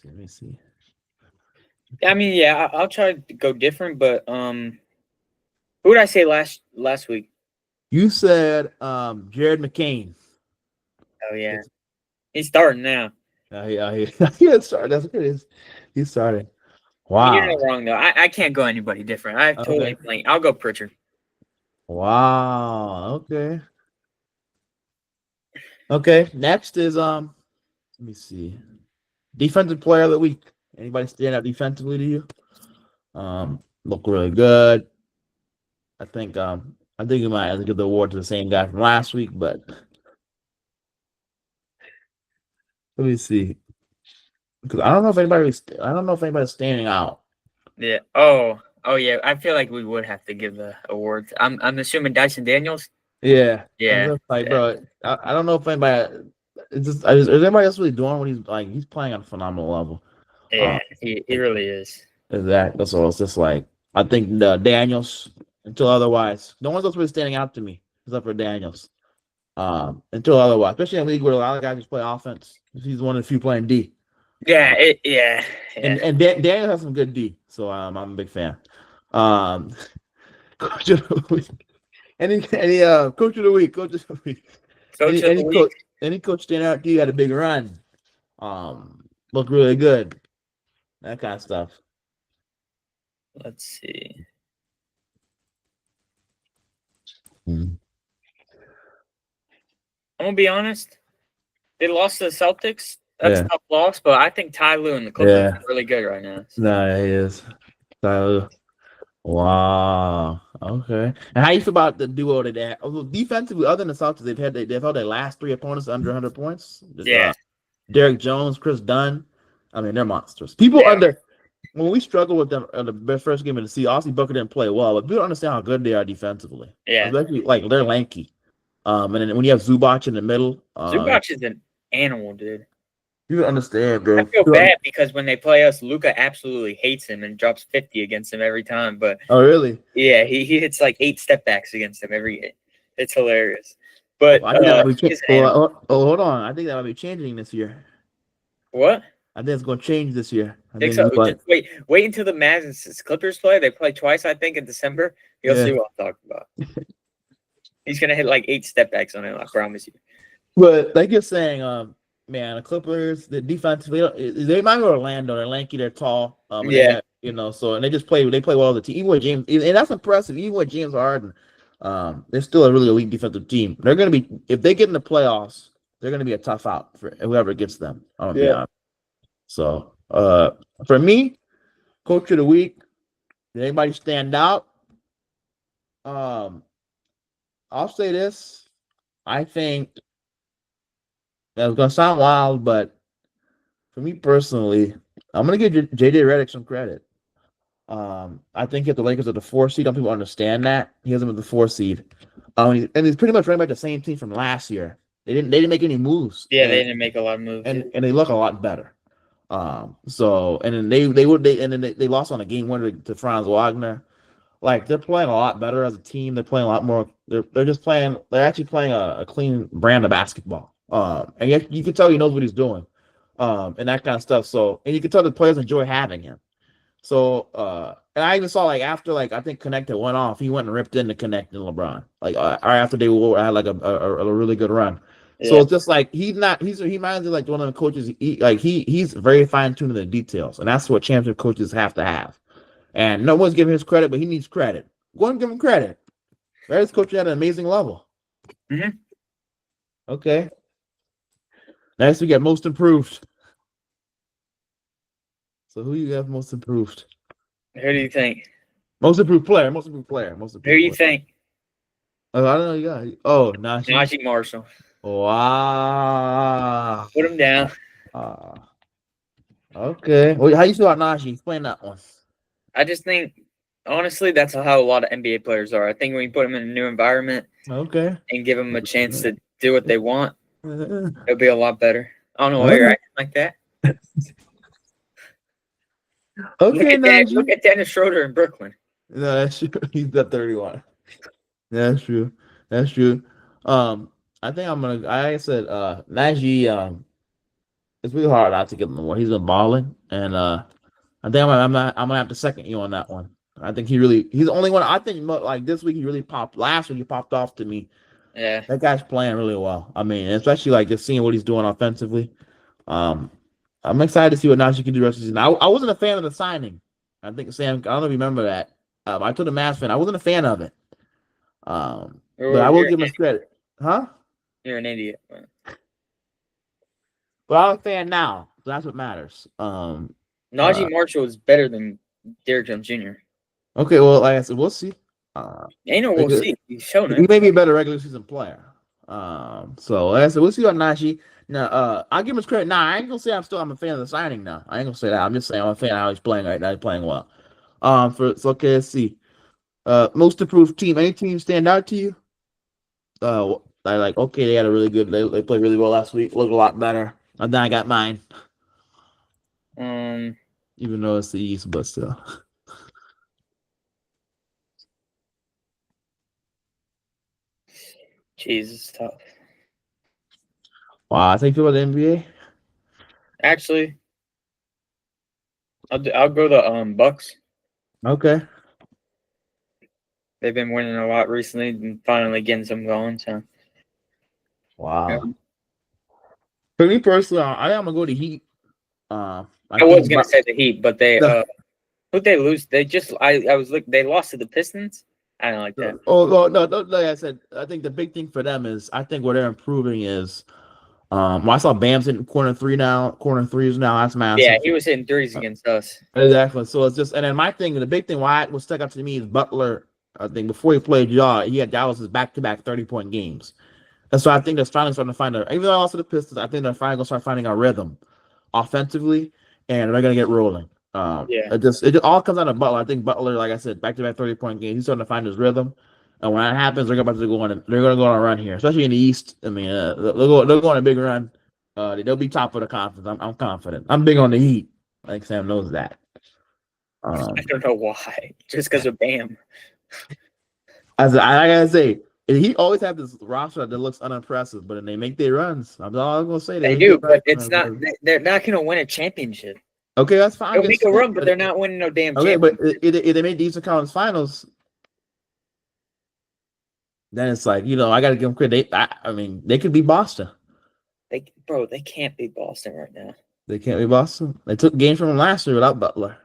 Let me see. I mean, yeah, I'll try to go different, but who did I say last week? You said Jared McCain. Oh yeah, he's starting now. Yeah, started. That's good. He's starting. Wow. You're not wrong though. I can't go anybody different. I totally blank. I'll go Pritchard. Wow. Okay. Okay. Next is let me see. Defensive player of the week. Anybody stand out defensively to you? Look really good. I think you might have to give the award to the same guy from last week, but let me see. Because I don't know if anybody's standing out. Yeah. Oh yeah. I feel like we would have to give the awards. I'm assuming Dyson Daniels. Yeah. Yeah. Bro, I don't know if anybody. Is anybody else really doing what he's like? He's playing on a phenomenal level. Yeah, he really is. Exactly. So it's just like I think Daniels until otherwise. No one's else really standing out to me except for Daniels. Until otherwise, especially in a league where a lot of guys just play offense. He's one of the few playing D. Yeah, Uh, yeah. Daniel has some good D, so I'm a big fan. Um, coach of the week. Any coach of the week, coach of the week. Coach Any of the any week. coach any coach stand out to you had a big run. Look really good. That kind of stuff. Let's see. Mm. I'm gonna be honest. They lost to the Celtics. That's a Yeah, tough loss, but I think Ty Lue and the Clippers yeah. are really good right now. So. No, he is. So, wow. Okay. And how you feel about the duo today? Defensively, other than the Celtics, they've held their last three opponents under 100 points. Yeah, Derek Jones, Chris Dunn. I mean, they're monsters. People they are. under when we struggle with them in the first game of the season, obviously Booker didn't play well, but people don't understand how good they are defensively. Yeah, Especially like they're lanky. And then when you have Zubac in the middle, Zubac is an animal, dude. you don't understand, I bro. feel bad because when they play us, Luka absolutely hates him and drops 50 against him every time. But Oh, really? yeah, he hits like 8 step backs against him every game. It's hilarious. But I think that might be he's an animal. hold on. I think that might be changing this year. What? I think it's going to change this year. I Think think so? Zubac. Just wait until the Mavs Clippers play. They play twice, I think, in December. You'll Yeah. see what I'm talking about. He's gonna hit like 8 step backs on him. I promise you. But like you're saying, man, the Clippers, the defense, they might go Orlando. They're lanky, they're tall. And they Yeah. have, so and they play well as a team. Even with James, and that's impressive. Even with James Harden, they're still a really elite defensive team. They're gonna be if they get in the playoffs, they're gonna be a tough out for whoever gets them. I'm gonna be honest. So, for me, coach of the week, did anybody stand out? Um, I'll say this. I think that's gonna sound wild, but for me personally, I'm gonna give JJ Redick some credit. I think if the Lakers are the 4 seed, don't people understand that he has them at the 4 seed. And he's pretty much running back the same team from last year. They didn't make any moves, Yeah, they didn't make a lot of moves. and they look a lot better. So and then they lost on a game winner to Franz Wagner. Like they're playing a lot better as a team. They're playing a lot more. They're just playing. They're actually playing a clean brand of basketball. And you can tell he knows what he's doing. And that kind of stuff. So and you can tell the players enjoy having him. So and I even saw like after like I think Connect went off, he went and ripped into Connect and LeBron. Like after they had like a really good run. Yeah. So it's just like he reminds me like one of the coaches. He's very fine tuned in the details, and that's what championship coaches have to have. And no one's giving his credit, but he needs credit. Go and give him credit. Red's coaching at an amazing level. Mm-hmm. Okay. Next we get most improved. So who you have most improved? Who do you think? Most improved player. Most improved player. Most improved. Who do you player. think? I don't know. You got. Oh, Najee. Najee Marshall. Wow. Put him down. Okay. Well, how you feel about Najee? Explain that one. I just think, honestly, that's how a lot of NBA players are. I think when you put them in a new environment Okay. and give them a chance to do what they want, Uh, it'll be a lot better. I don't know why you're acting like that. Okay, Najee. Look at Dennis Schroeder in Brooklyn. No, that's true. He's got 31. That's true. That's true. I think I'm gonna. Like I said, Najee. It's really hard not to give him the one. He's been balling, and I think I'm gonna have to second you on that one. I think he's the only one. I think like this week he really popped. Last week he popped off to me. Yeah, That guy's playing really well. I mean, especially like just seeing what he's doing offensively. I'm excited to see what Najee can do the rest of the season. I wasn't a fan of the signing. I think Sam. I don't know if you remember that. I told the Mavs fan I wasn't a fan of it. But I will give him his credit, huh? You're an idiot. But I'm a fan now. So that's what matters. Najee Marshall is better than Derrick Jones Jr. Okay, well, like I said, we'll see. We'll see. He's shown He it. may be a better regular season player. So like I said, we'll see on Najee. Now, I'll give him his credit. Nah, I ain't gonna say I'm a fan of the signing now. I ain't gonna say that. I'm just saying I'm a fan of how he's playing right now. He's playing well. Okay, let's see. Most improved team. Any team stand out to you? I like okay, they had a really good they played really well last week, looked a lot better. And then I got mine. Even though it's the East, but still. Jesus, tough. Wow, I think you about the NBA. Actually, I'll go the Bucks. Okay. They've been winning a lot recently and finally getting some going. So yeah. Wow. For me personally, I am gonna go to Heat. I I was think gonna say the Heat, but they the who'd they lose? They just I was look they lost to the Pistons. I don't like that. oh no, like I said, I think the big thing for them is I think where they're improving is well, I saw Bam's in corner threes now. That's Yeah, massive. he was hitting threes Uh, against us. Exactly. So it's just, and then my thing, the big thing why it was stuck out to me is Butler. I think before he played y'all, he had Dallas's back-to-back 30-point games. And so I think they're finally starting to find a, even though I also the Pistons, I think they're finally gonna start finding a rhythm offensively, and they're gonna get rolling. Yeah, It just all comes out of Butler. I think Butler, like I said, back-to-back 30-point games, he's starting to find his rhythm. And when that happens, they're gonna go on a run here, especially in the East. I mean, they'll go on a big run. They'll be top of the conference. I'm confident. I'm big on the Heat. I think Sam knows that. I Um, don't know why. Just because of Bam. I gotta say, he always have this roster that looks unimpressive, but then they make their runs. I'm all I'm gonna say. They They make their do, but it's not. runs. They're not going to win a championship. Okay, that's fine. I'm They'll make just a saying. run, but they're not winning no damn Okay, but championship. if they made the Eastern Conference Finals, then it's like I got to give them credit. I mean, they could be Boston. They can't beat Boston right now. They can't be Boston. They took games from them last year without Butler,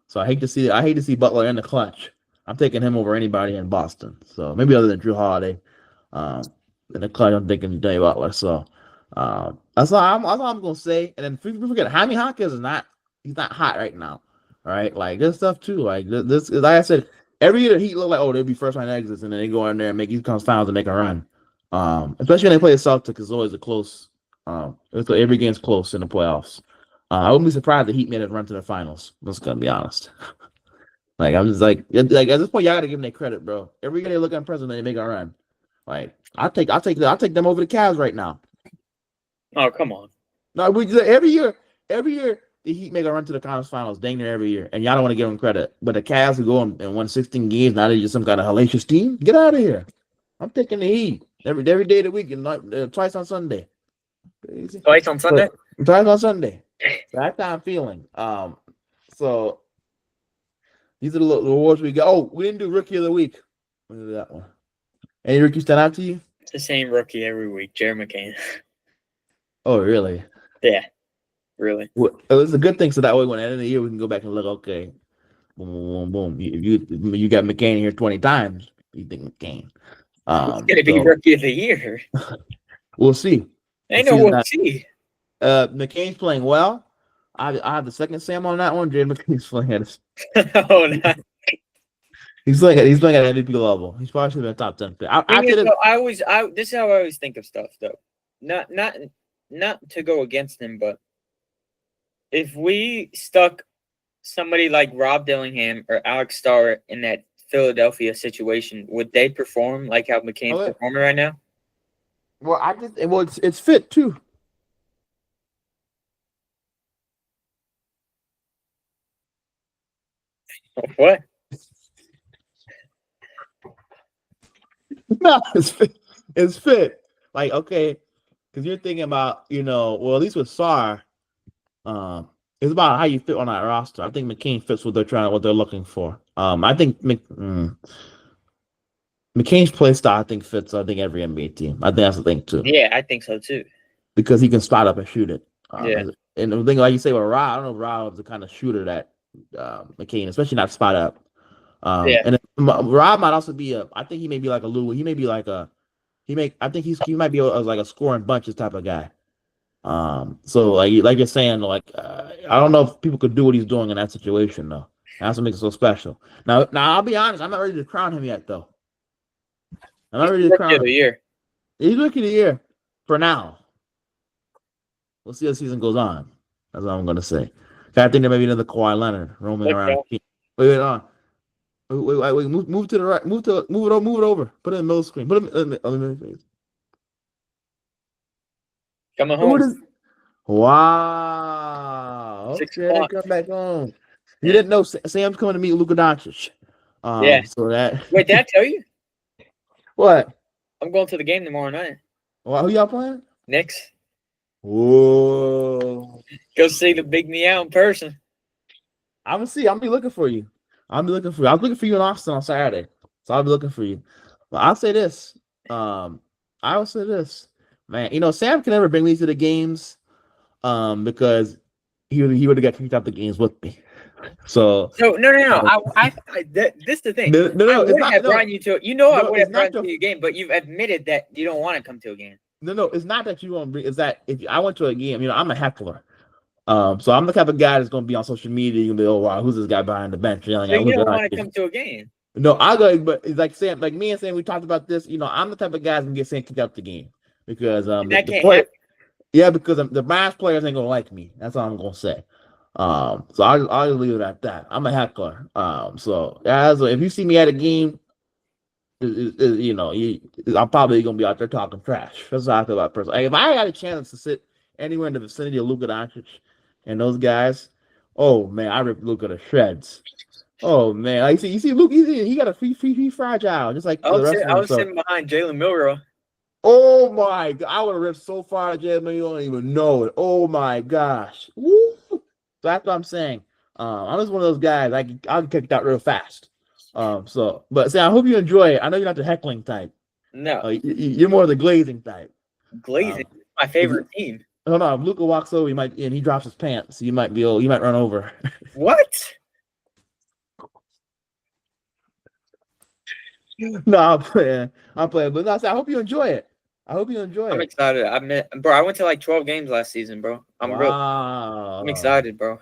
so I hate to see Butler in the clutch. I'm taking him over anybody in Boston. So maybe other than Drew Holiday. In the clutch, I'm thinking Jay Butler. So that's all I'm gonna say. And then people forget Jaime Hawkins is not he's not hot right now. All right, like this stuff too. Like this like I said, every year the Heat look like they'll be first round exits, and then they go in there and make East Conference Finals and make a run. Especially when they play the Celtics, it's always a close. Every game's close in the playoffs. I wouldn't be surprised the Heat made it run to the finals. I'm just gonna be honest. Like I'm just like at this point, y'all gotta give them their credit, bro. Every year they look impressive, and they make a run. Like I'll take them over the Cavs right now. Oh, come on. No, every year the Heat make a run to the conference finals, dang near every year, and y'all don't want to give them credit. But the Cavs who go and won 16 games, now they're just some kind of hellacious team. Get out of here! I'm taking the Heat every day of the week and not, twice on Sunday. Crazy. Twice on Sunday? But, twice on Sunday. So that's how I'm feeling. So these are the awards we got. Oh, we didn't do Rookie of the Week. Look at that one. Any rookie stand out to you? It's the same rookie every week, Jerry McCain. Oh, really? Yeah, really. Well, it was a good thing, so that way when at the end of the year we can go back and look. Okay, boom, boom, boom. You got McCain here 20 times. You think McCain? It's gonna be rookie of the year. We'll see. I know we'll see. McCain's playing well. I have the second Sam on that one. Jay McCain's playing at Oh, no. He's playing at MVP level. He's probably should have been top 10 pick. This is how I always think of stuff though. Not to go against him, but if we stuck somebody like Rob Dillingham or Alex Starr in that Philadelphia situation, would they perform like how McCain's performing right now? Well, it's fit too. What? No, it's fit. It's fit. Like, okay, because you're thinking about, well, at least with Sarr, it's about how you fit on that roster. I think McCain fits what they're looking for. I think McCain's play style, I think, fits. I think every NBA team. I think that's the thing too. Yeah, I think so too. Because he can spot up and shoot it. Yeah. And the thing, like you say, with Rob, I don't know if Rob is the kind of shooter that McCain, especially not spot up. Yeah. And Rob might also be I think he may be like a Lou. He may be like I think he might be like a scoring bunches type of guy. So like you're saying, like I don't know if people could do what he's doing in that situation though. That's what makes it so special. Now I'll be honest, I'm not ready to crown him yet though. I'm not ready to crown him. He's rookie of the year for now. We'll see how the season goes on. That's what I'm gonna say. I think there may be another Kawhi Leonard roaming around. Wait on. Wait. Move to the right. Move it over. Put it in the middle screen. Put it in the face. Coming home. Wow. Okay, come back home. You didn't know Sam's coming to meet Luka Doncic. Yeah. So that. Wait, did I tell you? What? I'm going to the game tomorrow night. Well, who y'all playing? Knicks. Whoa. Go see the big meow in person. I'm gonna see. I'll be looking for you. I'll be looking for you. I was looking for you in Austin on Saturday, so I'll be looking for you. But I'll say this. I will say this, man. Sam can never bring me to the games, because he would have got kicked out the games with me. So No. um, This is the thing. no, I it's would not. have brought you to. I No, would it's have not brought you the. to a game, but you've admitted that you don't want to come to a game. No, it's not that you won't bring. It's that if I went to a game, I'm a heckler. So I'm the type of guy that's gonna be on social media. You're gonna be, oh wow, who's this guy behind the bench yelling So at you Luka don't want to Doncic? come to a game. No, I go, but it's like Sam, like me and Sam, we talked about this. I'm the type of guy that's gonna get Sam kicked out the game because And the, that the can't play, happen. yeah, because the Browns players ain't gonna like me. That's all I'm gonna say. So I'll leave it at that. I'm a heckler. So as if you see me at a game, I'm probably gonna be out there talking trash. That's how I feel about person. Like, if I had a chance to sit anywhere in the vicinity of Luka Doncic and those guys, oh man, I rip Luka to shreds. Oh man, like, you see, Luke, he got a free fragile, just like the rest of I them. was So, sitting behind Jalen Milrow. oh my god, I would have ripped so far, Jay, you don't even know it. Oh my gosh, woo! So that's what I'm saying. I'm just one of those guys. I'll get kicked out real fast. But say I hope you enjoy it. I know you're not the heckling type. No, You're more the glazing type. Glazing, my favorite team. Hold on, if Luka walks over, he drops his pants. You might run over. What? No, I'm playing. But no, I hope you enjoy it. I'm excited. I went to like 12 games last season, bro. I'm excited, bro.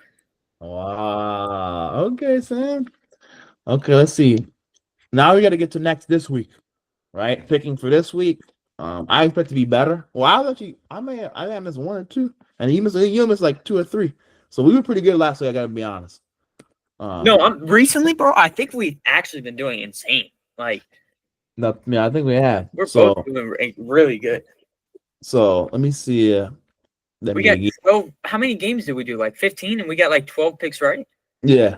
Wow. Okay, Sam. Okay, let's see. Now we got to get to this week, right? Picking for this week. I expect to be better. Well, I may have missed one or two, and you missed like two or three. So we were pretty good last week. I gotta be honest. No, recently, bro. I think we've actually been doing insane. Like, no, yeah, I think we have. we're both doing really good. So let me see. We got 12. How many games did we do? Like 15, and we got like 12 picks right. Yeah.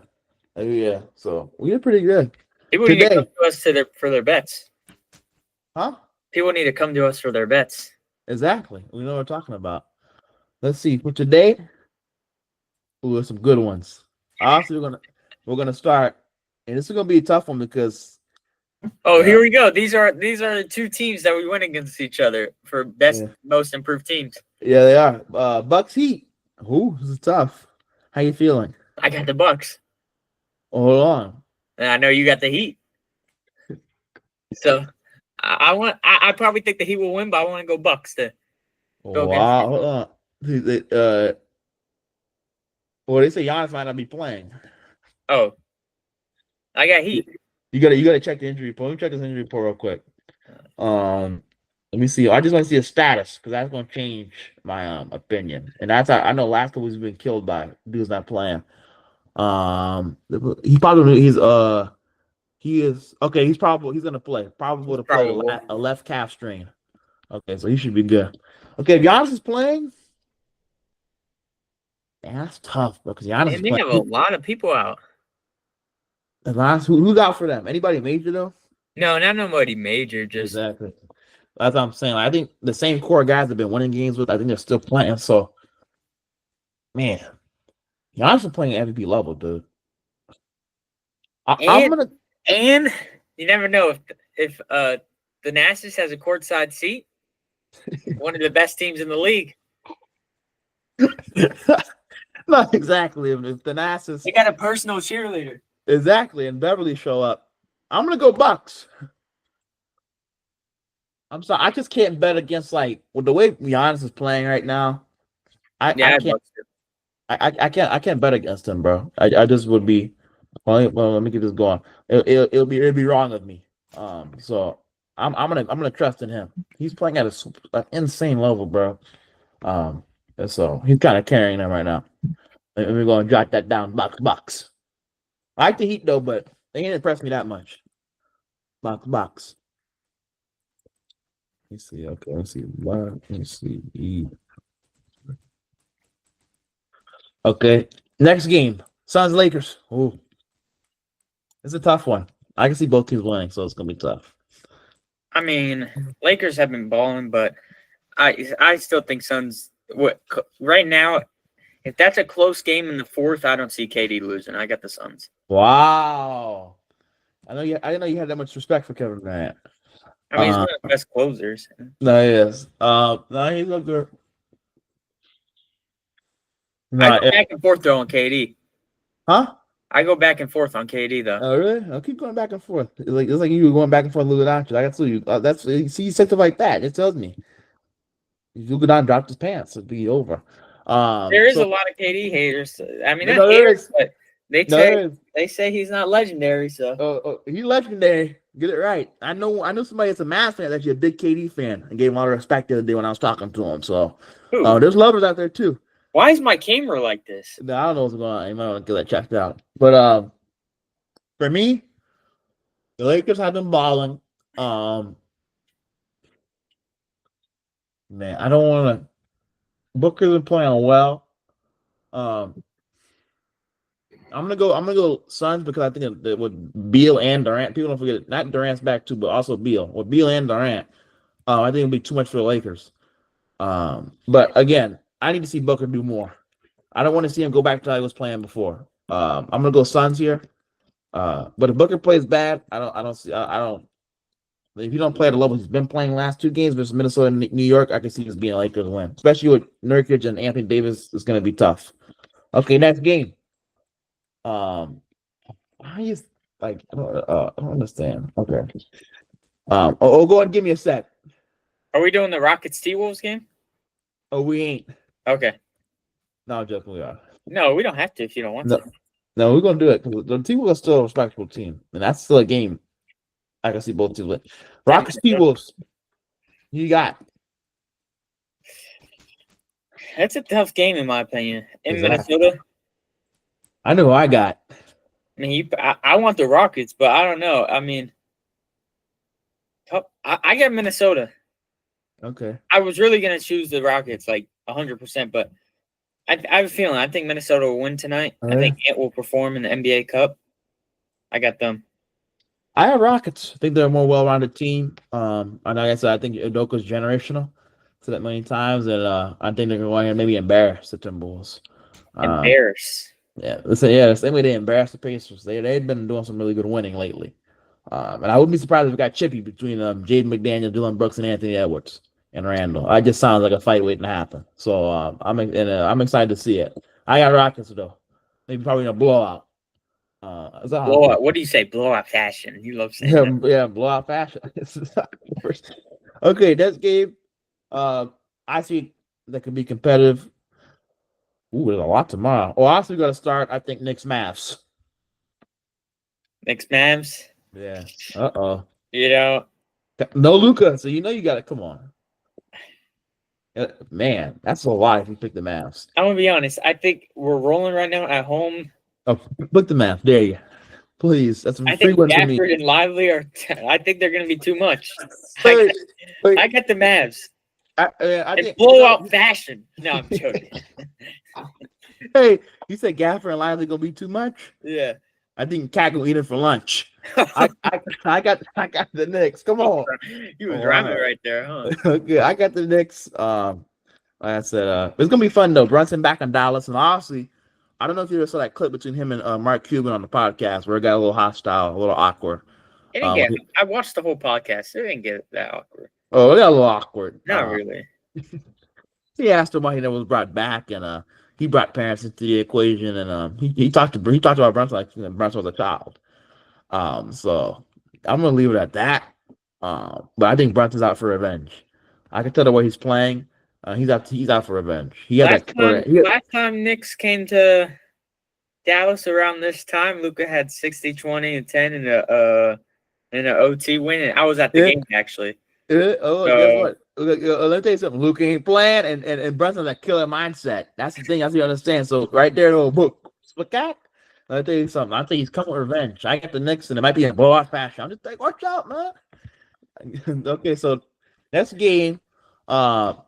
So we did pretty good. People need to come to us for their bets. Huh? People need to come to us for their bets. Exactly. We know what we're talking about. Let's see. For today, we have some good ones. Also, we're gonna start, and this is gonna be a tough one because. Here we go. These are the two teams that we went against each other for most improved teams. Yeah, they are. Bucks Heat. Ooh, this is tough. How you feeling? I got the Bucks. Hold on. And I know you got the Heat. So I probably think the Heat will win, but I want to go Bucks to go wow. Hold on. Well, they say Giannis might not be playing. Oh, I got Heat. You gotta check the injury report. Let me check this injury report real quick. Let me see. I just want to see a status because that's gonna change my opinion. And that's how I know last week he's been killed by dude's not playing. He probably he is okay. He's gonna play. Probably to play a left calf strain. Okay, so he should be good. Okay, if Giannis is playing, man, that's tough, bro. Because Giannis is they playing. have a lot of people out. Who's out for them? Anybody major though? No, not nobody major. Just exactly. That's what I'm saying. I think the same core guys have been winning games with. I think they're still playing. So, man, Giannis is playing at MVP level, dude. And you never know if the Nasus has a courtside seat. One of the best teams in the league. Not exactly. If the Nasus, they got a personal cheerleader. Exactly, and Beverly show up. I'm gonna go Bucks. I'm sorry, I just can't bet against with the way Giannis is playing right now. I can't bet against him, bro. I just would be. Well, let me get this going. It'll be wrong of me. So I'm gonna trust in him. He's playing at an insane level, bro. So he's kind of carrying them right now. And we're gonna jot that down. Bucks. I like the Heat though, but they didn't impress me that much. Bucks. Let's see. Okay, let's see. Let's see. Okay, next game. Suns Lakers. Oh, it's a tough one. I can see both teams winning, so it's gonna be tough. I mean, Lakers have been balling, but I still think Suns right now, if that's a close game in the fourth, I don't see KD losing. I got the Suns. Wow. I didn't know you had that much respect for Kevin Durant. I mean, he's one of the best closers. No, yes. No, he's a good. I No, go back and forth though on KD. huh? I go back and forth on KD though. Oh, really? I'll keep going back and forth. It's like you were going back and forth, Luka Doncic. I got to you. That's see, something like that. It tells me Luka Doncic dropped his pants. It'd be over. There is So a lot of KD haters. I mean, no, not there haters, is. but they No, say there is. they say he's not legendary. So He's legendary. Get it right. I know somebody that's a Mavs fan that's actually a big KD fan and gave him a lot of respect the other day when I was talking to him. So who? there's lovers out there too. Why is my camera like this? No, I don't know what's going on. You might want to get that checked out. But for me, the Lakers have been balling. Man, I don't want to. Booker's been playing well. I'm gonna go. I'm gonna go Suns because I think that with Beal and Durant, people don't forget it. Not Durant's back too, but also Beal. With Beal and Durant, I think it'll be too much for the Lakers. But again, I need to see Booker do more. I don't want to see him go back to how he was playing before. I'm gonna go Suns here. But if Booker plays bad, I don't see. I don't. If you don't play at the level he's been playing the last two games versus Minnesota and New York, I can see this being a Lakers win, especially with Nurkic and Anthony Davis. It's going to be tough. Okay, next game. Why is like I don't understand. Okay. Go ahead and give me a sec. Are we doing the Rockets T-Wolves game? Oh, we ain't. Okay. No, I'm joking. We are. No, we don't have to if you don't want No, to. no, we're gonna do it because the T Wolves are still a respectable team, and that's still a game. I can see both teams win. Rockets T Wolves. You got. That's a tough game in my opinion. In Exactly. Minnesota, I know who I got. I mean, I want the Rockets, but I don't know. I mean, I got Minnesota. Okay. I was really gonna choose the Rockets, like 100%, but I have a feeling. I think Minnesota will win tonight. I think Ant will perform in the NBA Cup. I got them. I have Rockets. I think they're a more well-rounded team. And like I said, I think Udoka's generational. Said that many times, and I think they're going to maybe embarrass the Timberwolves. Embarrass. Yeah, listen, yeah, the same way they embarrassed the Pacers. They've been doing some really good winning lately. And I wouldn't be surprised if it got chippy between Jaden McDaniel, Dylan Brooks, and Anthony Edwards and Randall. It just sounds like a fight waiting to happen. So I'm excited to see it. I got Rockets though. Maybe probably in a blowout. Blowout. What do you say? Blowout fashion. You love saying that. Yeah, blowout fashion. Okay, next game. I see that could be competitive. Ooh, there's a lot tomorrow. Oh, I also got to start. I think Knicks Mavs. Knicks Mavs. Yeah. Uh-oh. You know. No Luka, so you know you got to come on. Man, that's a lot if you pick the Mavs. I'm gonna be honest. I think we're rolling right now at home. Oh, pick the Mavs. There you. Please, that's a free one for me. Gafford and Lively are. I think they're gonna be too much. Wait. I got the Mavs. I think blowout fashion. No, I'm joking. Hey, you said Gafford and Lively gonna be too much? Yeah. I think Cat gonna eat it for lunch. I got the Knicks. Come on. You was rhyming right there, huh? Okay, I got the Knicks. Like I said, it's gonna be fun though. Brunson back in Dallas, and honestly, I don't know if you ever saw that clip between him and Mark Cuban on the podcast where it got a little hostile, a little awkward. It didn't get. I watched the whole podcast. It didn't get that awkward. Oh, it got a little awkward. Not really. He asked him why he never was brought back, and he brought parents into the equation, and he talked about Brunson like Brunson was a child. So I'm gonna leave it at that. But I think Brunson's out for revenge. I can tell the way he's playing. He's out for revenge. Last time Knicks came to Dallas around this time, Luka had 60, 20, and 10 in an OT win, and I was at the game actually. Guess what? Let me tell you something. Luka ain't playing, and Brunson's a killer mindset. That's the thing. That's what you understand. So right there, little book. Let me tell you something. I think he's coming with revenge. I got the Knicks, and it might be a blowout fashion. I'm just like, watch out, man. Okay, so next game. Let's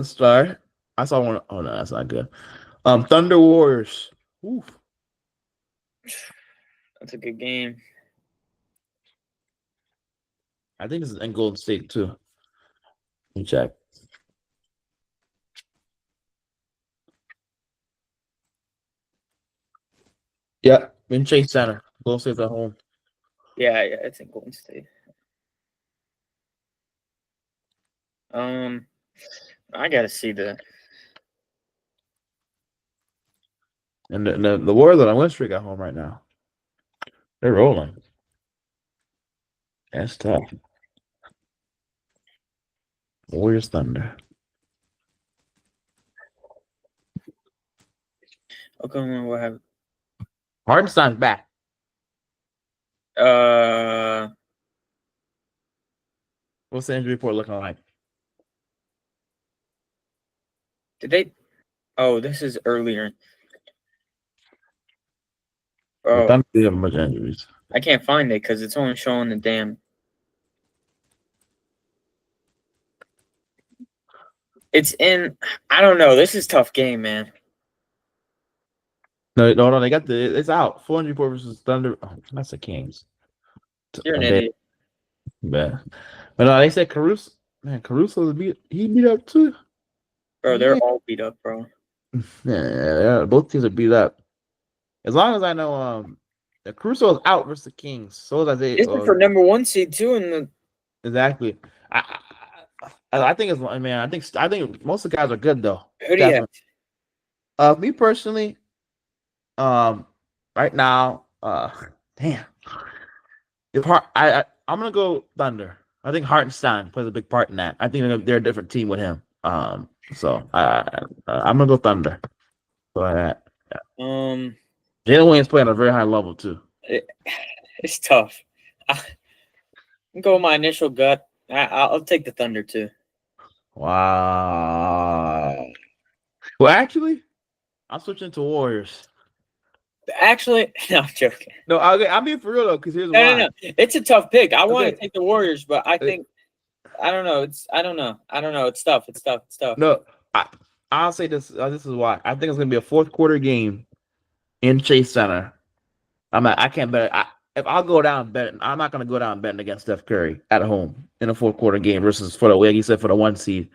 start. I saw one. Oh no, that's not good. Thunder Warriors. Oof. That's a good game. I think this is in Golden State too. Let me check. Yeah, in Chase Center. Golden State's at home. Yeah, it's in Golden State. I gotta see the. And the Warriors on a win streak at home right now. They're rolling. That's tough. Warriors Thunder. Okay, what have? Hardenstein's back. What's the injury report looking like? Did they? Oh, this is earlier. The Oh, Thunder do have a bunch of injuries. I can't find it because it's only showing the damn. It's in. I don't know. This is a tough game, man. No. They got it's out. 400 report versus Thunder. Oh, that's the Kings. You're an idiot. Yeah. But no, they said Caruso. Man, Caruso he beat up too. Bro, they're all beat up, bro. Yeah, both teams are beat up. As long as I know, Caruso is out versus the Kings. So that they This is for number 1 seed too, in the exactly. I think it's man. I think most of the guys are good though. who do you have? Me personally, right now, damn. If I'm gonna go Thunder. I think Hartenstein plays a big part in that. I think they're a different team with him. So I'm gonna go Thunder. But Jalen Williams playing at a very high level too. It's tough. I go with my initial gut. I'll take the Thunder too. Wow. Well, actually, I'm switching to Warriors. Actually, no, I'm joking. No, I'm being for real though, because here's why. No. It's a tough pick. I want to take the Warriors, but I think I don't know. I don't know. It's tough. No, I'll say this. This is why. I think it's gonna be a fourth quarter game in Chase Center. I can't bet. If I'll go down betting, I'm not gonna go down betting against Steph Curry at home in a fourth quarter game versus for the like you said for the 1 seed.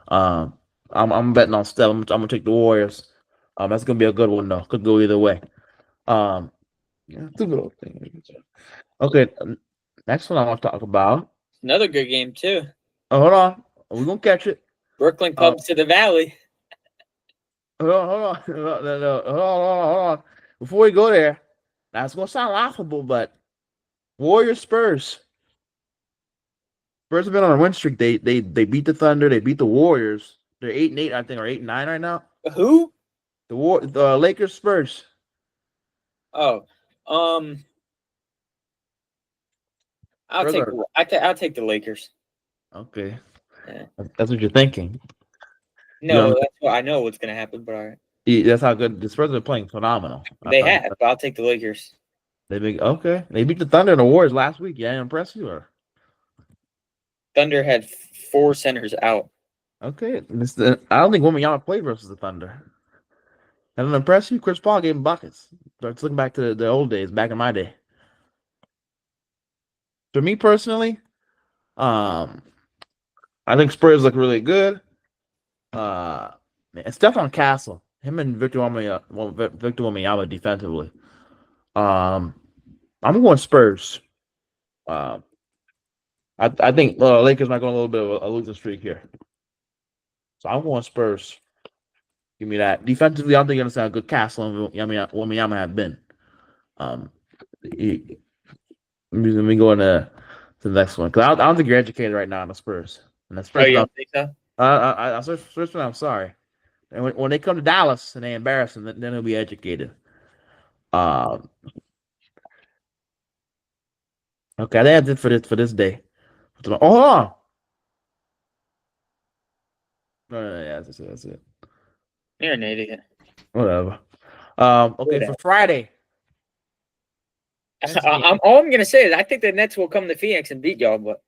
I'm betting on Steph. I'm gonna take the Warriors. That's gonna be a good one though. Could go either way. Yeah, two little things. Okay, next one I want to talk about. Another good game too. Oh, hold on, we're gonna catch it. Brooklyn comes to the Valley. Hold on. Hold on. Before we go there, now it's gonna sound laughable, but Warriors Spurs. Spurs have been on a win streak. They beat the Thunder. They beat the Warriors. They're 8-8, I think, or 8-9 right now. Who? The Lakers Spurs. Oh, I'll take the Lakers. Okay, yeah. That's what you're thinking. No, that's what I know what's gonna happen. But all right, that's how good the Spurs are playing. Phenomenal. They have. But I'll take the Lakers. They beat the Thunder and the Warriors last week. Yeah, impress you or? Thunder had 4 centers out. Okay, I don't think Wembanyama played versus the Thunder. That didn't impress you? Chris Paul gave him buckets. Let's look back to the old days, back in my day. For me personally, I think Spurs look really good. Stephon Castle, him and Victor Wembanyama defensively. I'm going Spurs. I think Lakers might go on a little bit of a losing streak here. So I'm going Spurs. Give me that. Defensively, I don't think you're going to see how good Castle and Wembanyama have been. Let me go into the next one. Because I don't think you're educated right now on the Spurs. And the Spurs you don't think so? I'm sorry. And when they come to Dallas and they embarrass them, then he'll be educated. Okay, I think that's it for this day. Oh, hold on. No, yeah, that's it. You're an idiot. Whatever. Okay, for Friday. All I'm gonna say is I think the Nets will come to Phoenix and beat y'all, but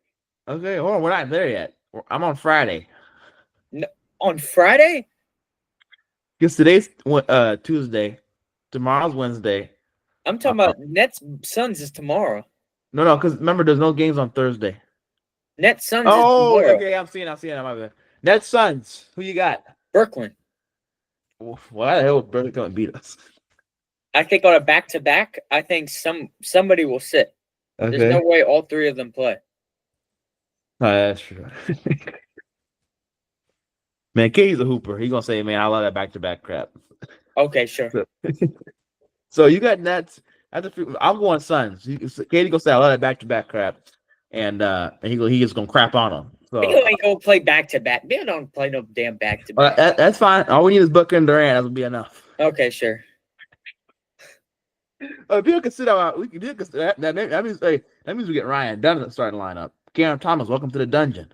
okay, hold on, we're not there yet. I'm on Friday. No, on Friday? Because today's Tuesday, tomorrow's Wednesday. I'm talking about Nets Suns is tomorrow. No, because remember, there's no games on Thursday. Nets Suns. Oh, is okay, I'm seeing. My bad. Nets Suns. Who you got? Brooklyn. Why the hell would Brooklyn come and beat us? I think on a back-to-back, I think somebody will sit. There's no way all three of them play. Oh, that's true. Man, Katie's a hooper. He's gonna say, "Man, I love that back-to-back crap." Okay, sure. So you got Nets. I'm going Suns. Katie gonna say, "I love that back-to-back crap," and he is gonna crap on him. So Bill ain't gonna play back-to-back. Bill don't play no damn back-to-back. that's fine. All we need is Booker and Durant. That will be enough. Okay, sure. If you can sit out, we can do that means we get Ryan Dunn in the starting lineup. Cam Thomas, welcome to the dungeon.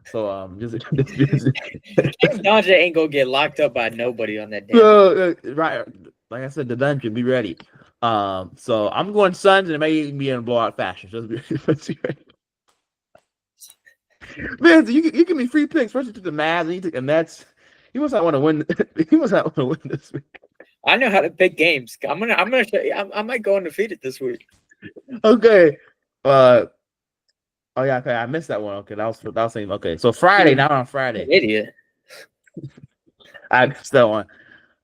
So just Danja ain't gonna get locked up by nobody on that damn. right, like I said, the dungeon. Be ready. So I'm going Suns, and it may even be in a blowout fashion. Just be ready. Man, you give me free picks. First you took the Mavs, and you took the Nets. You must not want to win. You must not want to win this week. I know how to pick games. I'm gonna show you. I might go undefeated this week. Okay. Oh yeah. Okay, I missed that one. Okay, that was saying. Okay, so Friday. Now on Friday. Idiot. I missed that one.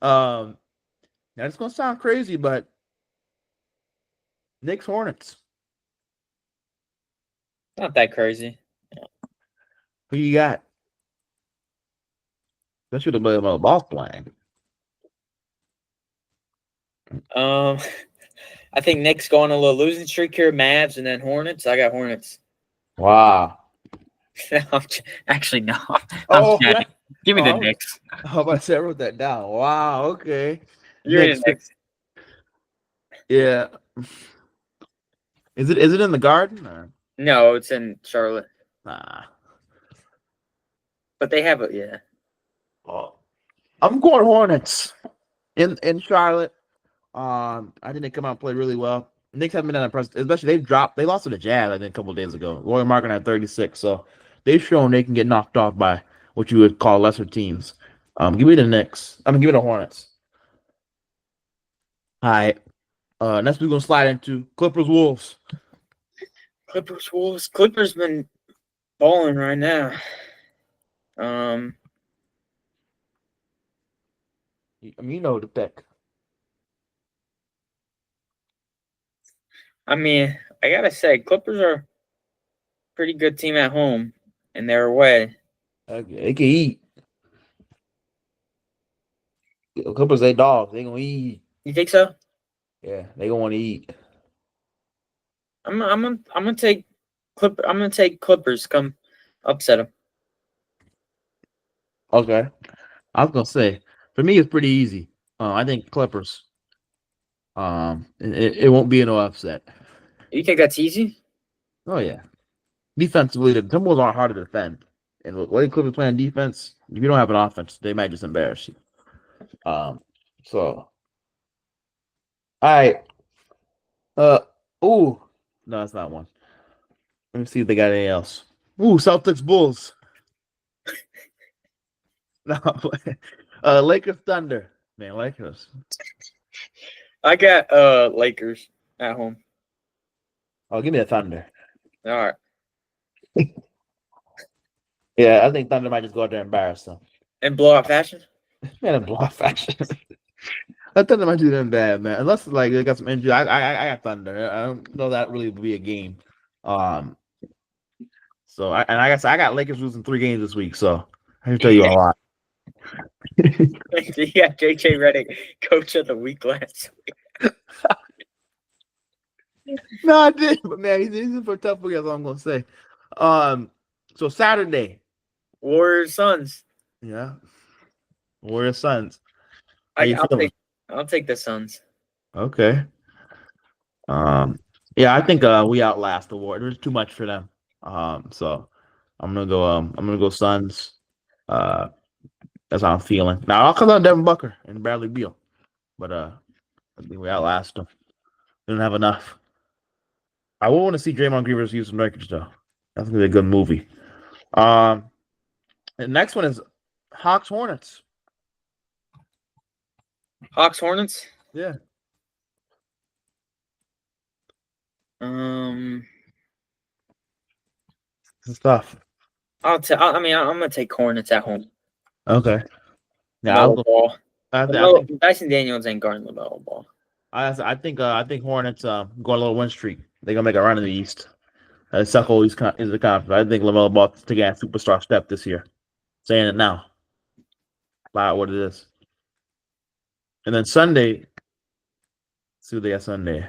Now it's gonna sound crazy, but Knicks Hornets. Not that crazy. Who you got? That should have been my boss playing. I think Nick's going a little losing streak here. Mavs and then Hornets. I got Hornets. Wow. Actually, no. I'm kidding. Give me the Knicks. How about I wrote that down? Wow. Okay. You're in Knicks. Yeah. Is it in the Garden? Or? No, it's in Charlotte. Nah. But they have it. Yeah. Oh. I'm going Hornets in Charlotte. I think they come out and play really well. Knicks haven't been that impressed, especially they lost to the Jazz, I think, a couple of days ago. Roy Markin had 36, so they've shown they can get knocked off by what you would call lesser teams. Give me the Knicks. Give me the Hornets. All right. Next we're gonna slide into Clippers Wolves. Clippers Wolves. Clippers been balling right now. You know the pick. I mean, I gotta say, Clippers are a pretty good team at home, and they're away. Okay, they can eat. Clippers, they dogs. They gonna eat. You think so? Yeah, they gonna want to eat. I'm gonna take Clippers. Come upset them. Okay, I was gonna say for me it's pretty easy. I think Clippers. It won't be no upset. You think that's easy? Oh yeah. Defensively, the Timberwolves aren't hard to defend, and the way Clippers play on defense, if you don't have an offense, they might just embarrass you. So, all right. No, that's not one. Let me see if they got anything else. Celtics Bulls. No, Lakers Thunder. Man, Lakers. I got Lakers at home. Oh, give me the Thunder. All right. Yeah, I think Thunder might just go out there and embarrass them. And blowout fashion? Man, in blowout fashion. I Thunder might do them bad, man. Unless like they got some injury. I got Thunder. I don't know that really would be a game. So like I said, I got Lakers losing 3 games this week, so I can tell you a lot. Yeah, JJ Redick, coach of the week last week. No, I did, but man, he's in for a tough week. That's all I'm gonna say. So Saturday, Warriors Suns. Yeah, Warriors Suns. I'll take the Suns. Okay. Yeah, I think we outlast the Warriors. There's too much for them. So I'm gonna go Suns. That's how I'm feeling. Now I'll come on Devin Booker and Bradley Beal, but I think we outlast them. We don't have enough. I will want to see Draymond Green versus Houston Rockets though. That's gonna be a good movie. The next one is Hawks Hornets. Hawks Hornets? Yeah. It's tough. I'm gonna take Hornets at home. Okay. Yeah, Dyson Daniels ain't guarding LaMelo Ball. I think Hornets go on a little win streak. They're gonna make a run in the East. Suck all these is the conference. I think LaMelo Ball taking a superstar step this year. Saying it now. About what it is. And then Sunday, let's see what they got Sunday.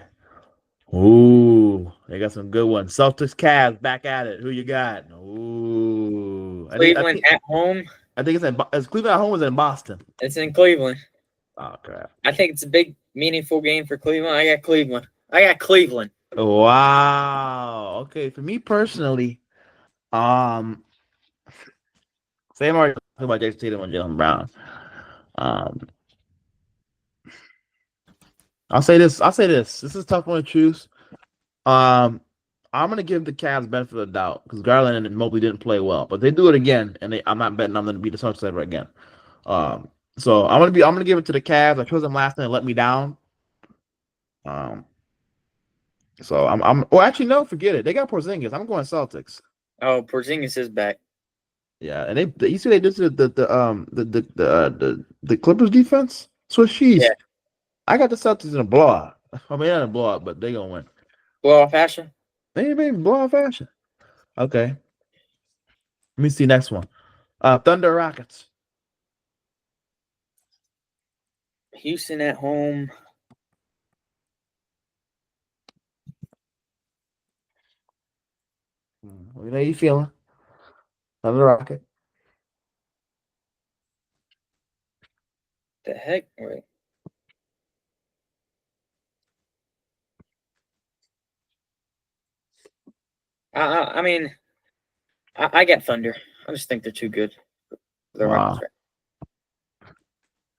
Ooh, they got some good ones. Celtics, Cavs, back at it. Who you got? Ooh, Cleveland at home. I think it's Cleveland at home. Or is it in Boston? It's in Cleveland. Oh crap! I think it's a big, meaningful game for Cleveland. I got Cleveland. I got Cleveland. Wow. Okay, for me personally, same already talking about Jason Tatum and Jalen Brown. I'll say this. This is a tough one to choose. I'm gonna give the Cavs benefit of the doubt because Garland and Mobley didn't play well, but they do it again, and I'm not betting I'm gonna beat the Celtics ever again. So I'm gonna give it to the Cavs. I chose them last night and let me down. So I'm. Well, actually, no, forget it. They got Porzingis. I'm going Celtics. Oh, Porzingis is back. Yeah, and you see they did the Clippers defense. Swiss cheese. Yeah. I got the Celtics in a blowout. I mean, not a blowout, but they gonna win. Blowout fashion. Maybe blowout fashion. Okay. Let me see next one. Thunder Rockets. Houston at home. You know you feeling? Thunder Rocket. The heck? Wait. I mean, I get Thunder. I just think they're too good. The wow.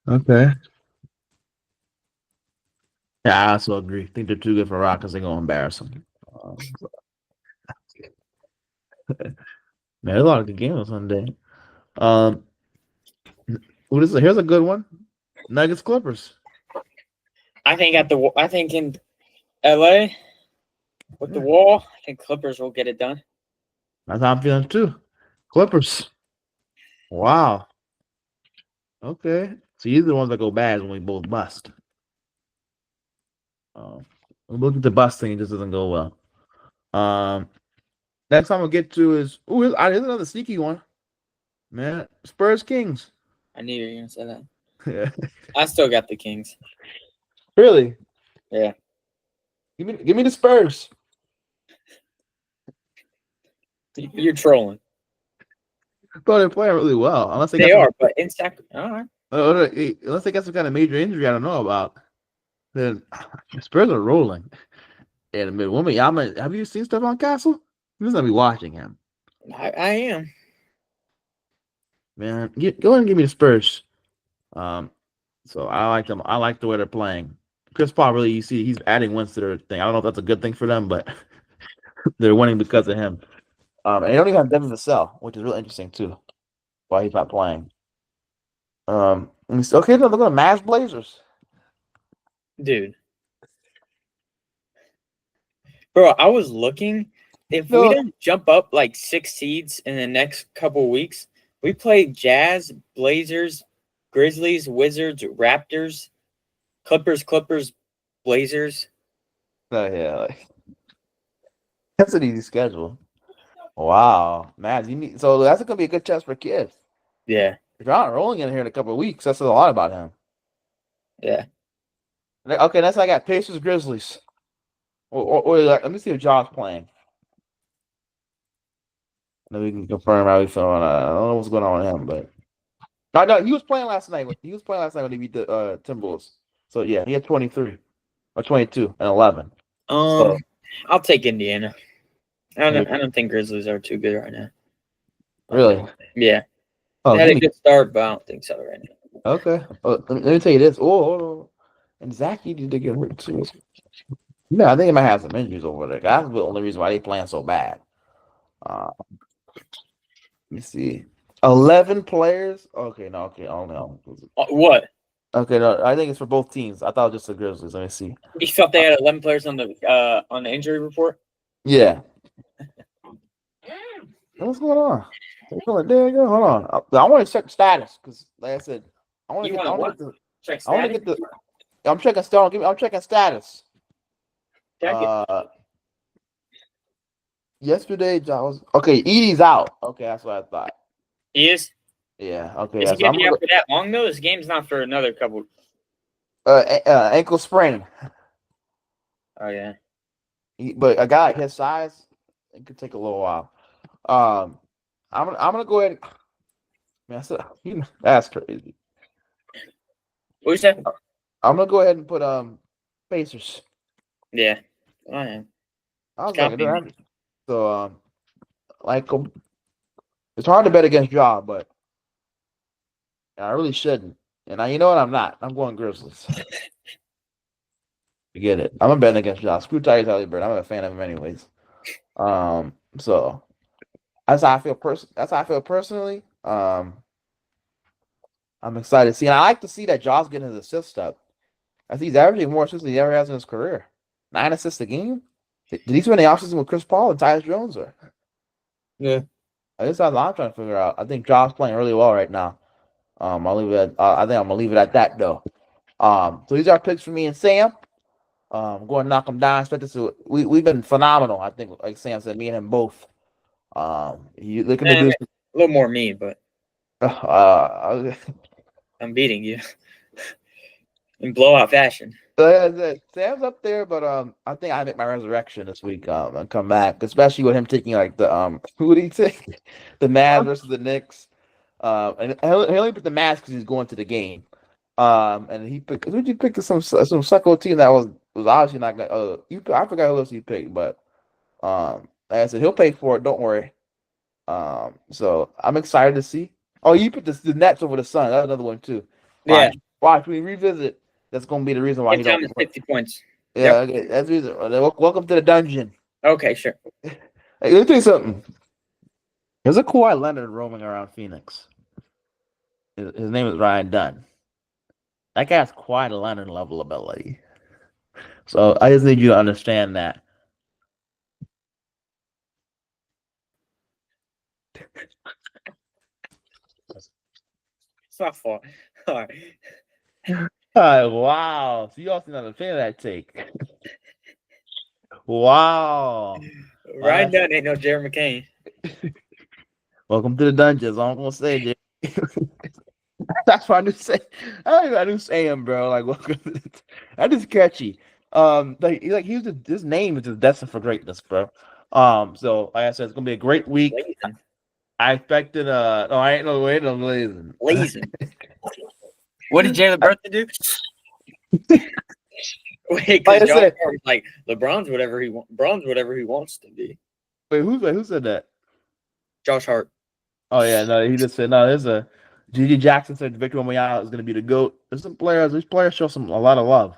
Okay. Yeah, I also agree. I think they're too good for Rockets. They're gonna embarrass them. Man, there's a lot of good games on Sunday. Here's a good one. Nuggets Clippers. I think in LA with the wall, I think Clippers will get it done. That's how I'm feeling too. Clippers. Wow. Okay. So these are the ones that go bad when we both bust. Look at the busting, it just doesn't go well. Next time we'll get to is here's another sneaky one. Man, Spurs Kings. I knew you were gonna say that. Yeah. I still got the Kings. Really? Yeah. Give me the Spurs. You're trolling. But they're playing really well. Unless they are, but in Sacramento. All right. Unless they got some kind of major injury I don't know about. Then Spurs are rolling. And woman, have you seen stuff on Castle? You're gonna be watching him. I am. Man, go ahead and give me the Spurs. So I like them. I like the way they're playing. Chris Paul really, you see, he's adding wins to their thing. I don't know if that's a good thing for them, but they're winning because of him. And they don't even have Devin Vassell, which is really interesting too. Why he's not playing. Okay, look at the Mavs Blazers. Dude. Bro, I was looking. If we don't jump up like 6 seeds in the next couple weeks, we play Jazz, Blazers, Grizzlies, Wizards, Raptors, Clippers, Blazers. Oh yeah, that's an easy schedule. Wow, man, so that's gonna be a good test for kids. Yeah, if you're not rolling in here in a couple of weeks, that says a lot about him. Yeah. Okay, that's I got Pacers, Grizzlies. Let me see if John's playing. Then we can confirm how he's feeling. I don't know what's going on with him, but no, he was playing last night. He was playing last night when he beat the Timberwolves. So yeah, he had 23 or 22 and 11. I'll take Indiana. I don't think Grizzlies are too good right now. Really? Yeah. They had a good start, but I don't think so right now. Okay. Let me tell you this. Oh, and Zach, you need to get hurt too. Yeah, I think he might have some injuries over there. That's the only reason why they playing so bad. Let me see. 11 players. Okay, no. Okay, oh no. What? Okay, no. I think it's for both teams. I thought it was just the Grizzlies. Let me see. You thought they had 11 players on the injury report? Yeah. What's going on? There you go. Hold on. I want to check the status because, like I said, I want to get the I'm checking still. I'm checking status. Check it. Yesterday, was okay. Edie's out. Okay, that's what I thought. He is. Yeah. Okay. Is Yeah. he So gonna I'm be gonna out for that long though? This game's not for another couple. ankle sprain. Oh yeah. But a guy like his size, it could take a little while. I'm gonna go ahead. Man, that's crazy. What you say? I'm gonna go ahead and put Pacers. Yeah. Oh, yeah. I was like, so like it's hard to bet against Ja, but I really shouldn't. And you know what? I'm not. I'm going Grizzlies. Forget it. I'm a betting against Ja. Screw Tyrese Halliburton. I'm a fan of him anyways. So that's how I feel. That's how I feel personally. I'm excited to see, and I like to see that Ja's getting his assist up. I think he's averaging more assists than he ever has in his career. 9 assists a game. Did he spend the offseason with Chris Paul and Tyus Jones? Or Yeah. this is what I'm trying to figure out. I think Ja's playing really well right now. I'll leave it. I think I'm gonna leave it at that though. So these are picks for me and Sam. Going to knock them down. Expect this to, we've been phenomenal. I think, like Sam said, me and him both. You looking to do a little more me, but I'm beating you in blowout fashion. Sam's up there, but I think I make my resurrection this week. And come back, especially with him taking like the who did he take? The Mavs versus the Knicks. And he only picked the Mavs because he's going to the game. And he picked. Who did you pick? Some sucko team that was obviously not gonna. I forgot who else he picked, but like I said, he'll pay for it. Don't worry. So I'm excited to see. Oh, you put the Nets over the Sun. That's another one too. Yeah. Watch we revisit. That's gonna be the reason why he don't. 50 points. Yeah, yep. Okay, that's the reason. Welcome to the dungeon. Okay, sure. Hey, let me tell you something. There's a Kawhi Leonard roaming around Phoenix. His name is Ryan Dunn. That guy has quite a Leonard level ability. So I just need you to understand that. It's not far. All right. Wow. So you also not a fan of that take. Wow. Ryan Dunn ain't no Jerry McCain. Welcome to the dungeons. I'm gonna say, Jay. That's what I knew say. I knew saying, bro. Like, welcome. That is catchy. His name is just destined for greatness, bro. So like I said, it's gonna be a great week. Blazing. I expected. No, I ain't no way. No blazing. Blazing. What did Jalen Brunson do? Wait, because like LeBron's whatever he wants to be. Wait, who said that? Josh Hart. Oh yeah, no, he just said no. There's a Gigi Jackson said Victor Wembanyama is going to be the GOAT. These players show a lot of love.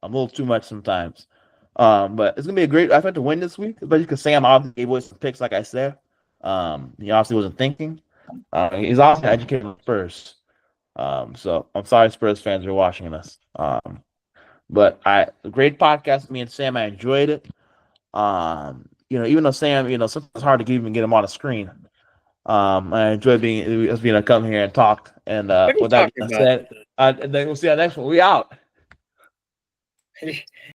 A little too much sometimes. But it's gonna be a great effort to win this week, especially because Sam obviously gave away some picks, like I said. He obviously wasn't thinking. He's also educated Spurs. So I'm sorry, Spurs fans are watching this. But a great podcast with me and Sam. I enjoyed it. Even though Sam, sometimes it's hard to even get him on the screen. I enjoy being able to come here and talk. And with that being said, then we'll see you next one. We out.